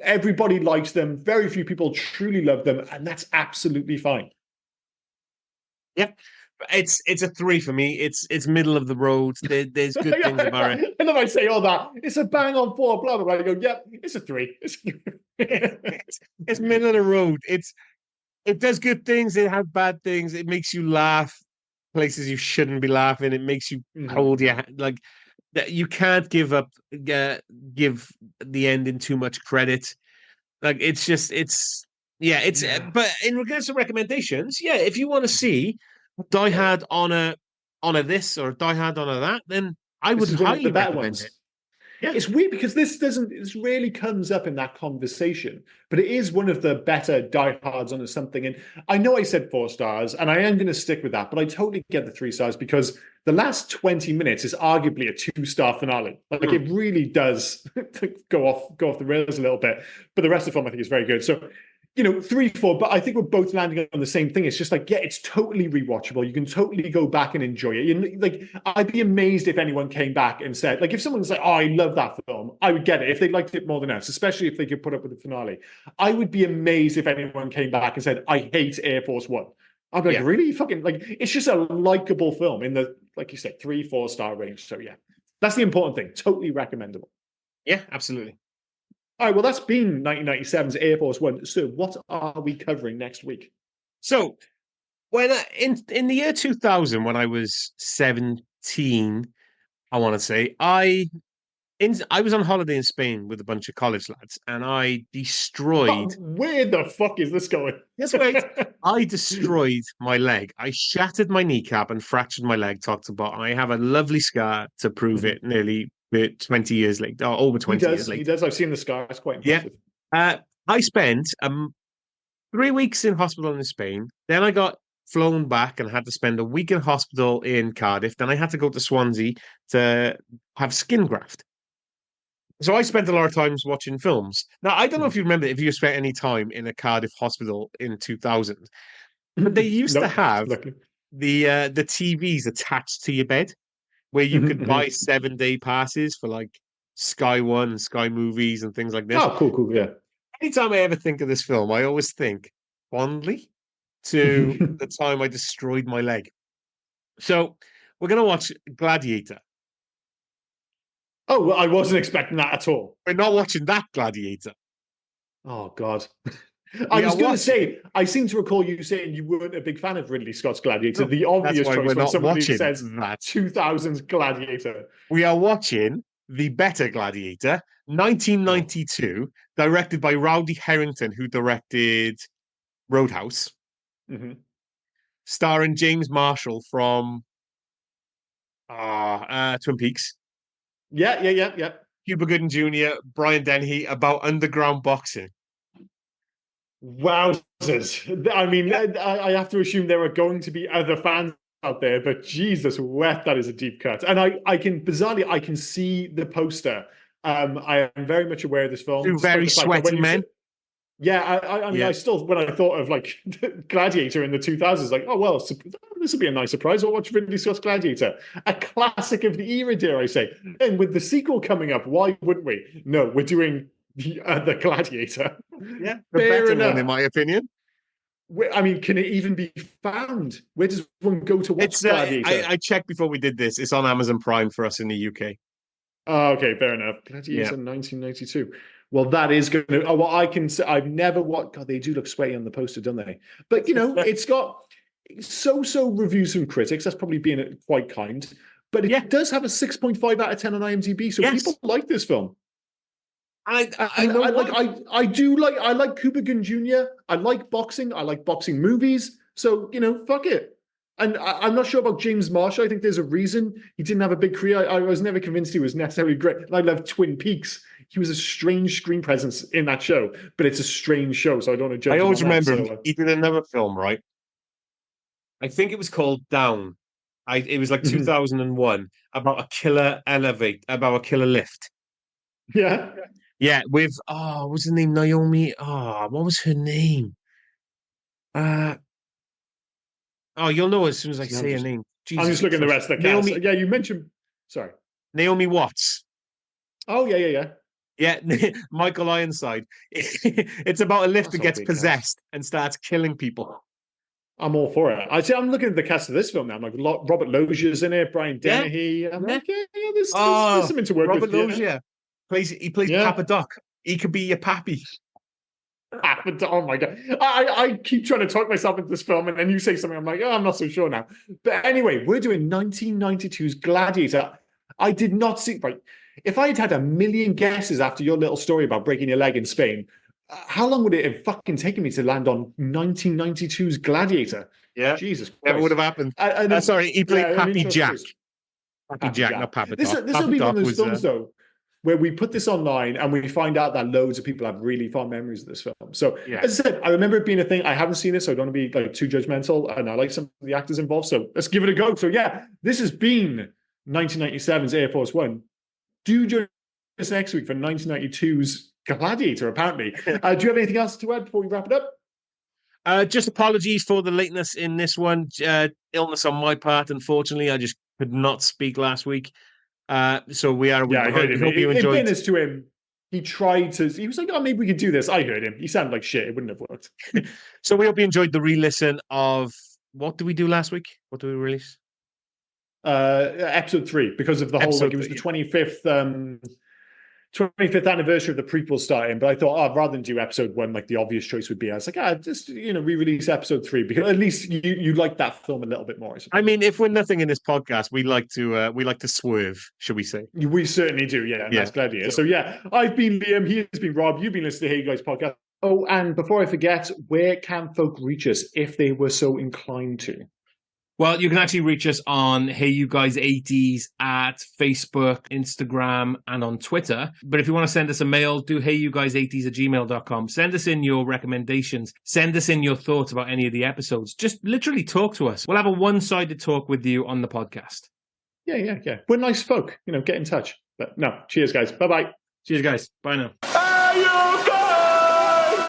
Everybody likes them. Very few people truly love them, and that's absolutely fine. Yep. It's a 3 for me. It's middle of the road. There's good things about it. And then I say all that, it's a bang on 4, blah blah blah. I go, yep, it's a 3. It's middle of the road. It does good things. It has bad things. It makes you laugh places you shouldn't be laughing. It makes you hold your hand. Like you can't give the ending too much credit. Like it's. But in regards to recommendations, if you want to see Die Hard on a this or Die Hard on a that, then I would highly recommend it. Yeah. It's weird because this rarely comes up in that conversation, but it is one of the better Die Hards on something. And I know I said 4 stars, and I am going to stick with that, but I totally get the 3 stars because the last 20 minutes is arguably a 2-star finale. Like it really does go off the rails a little bit, but the rest of the film I think is very good. So 3, 4, but I think we're both landing on the same thing. It's just like, it's totally rewatchable. You can totally go back and enjoy it. Like, I'd be amazed if anyone came back and said, like, if someone's like, oh, I love that film, I would get it if they liked it more than us, especially if they could put up with the finale. I would be amazed if anyone came back and said, I hate Air Force One. I'd be like, really? Fucking, like, it's just a likable film in the, like you said, 3, 4-star range. So, yeah, that's the important thing. Totally recommendable. Yeah, absolutely. All right, well, that's been 1997's Air Force One. So what are we covering next week? So when in the year 2000, when I was 17, I want to say, I was on holiday in Spain with a bunch of college lads, and I destroyed... Where the fuck is this going? Yes, wait. I destroyed my leg. I shattered my kneecap and fractured my leg top to bottom. I have a lovely scar to prove it nearly 20 years later, or over 20 years later. He does. I've seen the scar. It's quite impressive. Yeah. I spent 3 weeks in hospital in Spain. Then I got flown back and had to spend a week in hospital in Cardiff. Then I had to go to Swansea to have skin graft. So I spent a lot of times watching films. Now, I don't know if you remember if you spent any time in a Cardiff hospital in 2000, but they used to have the TVs attached to your bed, where you could buy 7-day passes for like Sky One and Sky Movies and things like this. Oh, cool, yeah. Anytime I ever think of this film, I always think fondly to the time I destroyed my leg. So we're going to watch Gladiator. Oh, well, I wasn't expecting that at all. We're not watching that Gladiator. Oh, God. I We was are going to watching- say, I seem to recall you saying you weren't a big fan of Ridley Scott's Gladiator. No, The obvious That's why choice we're when not somebody watching says that. 2000s Gladiator. We are watching the better Gladiator, 1992, directed by Rowdy Herrington, who directed Roadhouse, Mm-hmm. starring James Marshall from Twin Peaks, Yeah. Cuba Gooding Jr., Brian Dennehy, about underground boxing. Wowzers. I mean, I have to assume there are going to be other fans out there, but Jesus wept, that is a deep cut. And I can see the poster. I am very much aware of this film. Two despite very the fact that when sweaty you men. said- Yeah, I mean, Yeah. I still, when I thought of like Gladiator in the 2000s, like, oh, well, this would be a nice surprise. I'll watch Ridley Scott's Gladiator, a classic of the era, dare I say. And with the sequel coming up, why wouldn't we? No, we're doing the Gladiator. Yeah, the Fair better enough. one, in my opinion. I mean, can it even be found? Where does one go to watch It's Gladiator? I checked before we did this. It's on Amazon Prime for us in the UK. Oh, okay, fair enough. Gladiator 1992. Well, that is going to. Oh, well, I can say I've never watched. God, they do look sweaty on the poster, don't they? But you know, it's got so reviews from critics. That's probably being quite kind. But it does have a 6.5 out of 10 on IMDb, so people like this film. I like Cuba Gooding Jr. I like boxing. I like boxing movies. So, you know, fuck it. And I'm not sure about James Marshall. I think there's a reason he didn't have a big career. I was never convinced he was necessarily great. And I love Twin Peaks. He was a strange screen presence in that show, but it's a strange show, so I don't want to judge I him always on that, remember he did another film, right? I think it was called Down. It was like 2001, about a killer about a killer lift. Yeah. Yeah, with what was her name? Naomi. What was her name? You'll know as soon as I say her name. I'm just looking at the rest of the cast. Naomi, Yeah, you mentioned. Sorry. Naomi Watts. Oh yeah. Yeah, Michael Ironside. It's about a lift that gets possessed and starts killing people. I'm all for it. I'm looking at the cast of this film now. I'm like, Robert Loggia's in it, Brian Dennehy. I'm like, there's something to work Robert with. Loggia plays Papa Doc. He could be your pappy. Oh my god! I keep trying to talk myself into this film, and then you say something. I'm like, I'm not so sure now. But anyway, we're doing 1992's Gladiator. I did not see. Right, if I had had a million guesses after your little story about breaking your leg in Spain, how long would it have fucking taken me to land on 1992's Gladiator? Yeah, Jesus Christ. Never would have happened. Sorry, he played Happy Jack. Happy Jack, not Papa Doc. This will be one of those films, though, where we put this online and we find out that loads of people have really fond memories of this film. So, as I said, I remember it being a thing. I haven't seen it, so I don't want to be like too judgmental. And I like some of the actors involved, so let's give it a go. So, yeah, this has been 1997's Air Force One. Do join us next week for 1992's Gladiator, apparently. Do you have anything else to add before we wrap it up? Just apologies for the lateness in this one. Illness on my part, unfortunately. I just could not speak last week. So we are. Yeah, I heard him. Hope you In enjoyed. fairness to him, he tried to. He was like, "Oh, maybe we could do this." I heard him. He sounded like shit. It wouldn't have worked. So we hope you enjoyed the re-listen of what did we do last week? What did we release? Episode 3, because of the whole like it was the 25th anniversary of the prequel starting. But I thought, rather than do episode 1, like the obvious choice would be, I was like, just re-release episode 3 because at least you like that film a little bit more. I mean, if we're nothing in this podcast, we like to swerve, should we say? We certainly do, yeah. That's Gladiator. So yeah, I've been Liam. He has been Rob. You've been listening to Hey You Guys podcast. Oh, and before I forget, where can folk reach us if they were so inclined to? Well, you can actually reach us on Hey You Guys 80s at Facebook, Instagram, and on Twitter. But if you want to send us a mail, do heyyouguys80s@gmail.com. Send us in your recommendations. Send us in your thoughts about any of the episodes. Just literally talk to us. We'll have a one-sided talk with you on the podcast. Yeah. We're nice folk. Get in touch. But no, cheers, guys. Bye-bye. Cheers, guys. Bye now. Hey, you guys!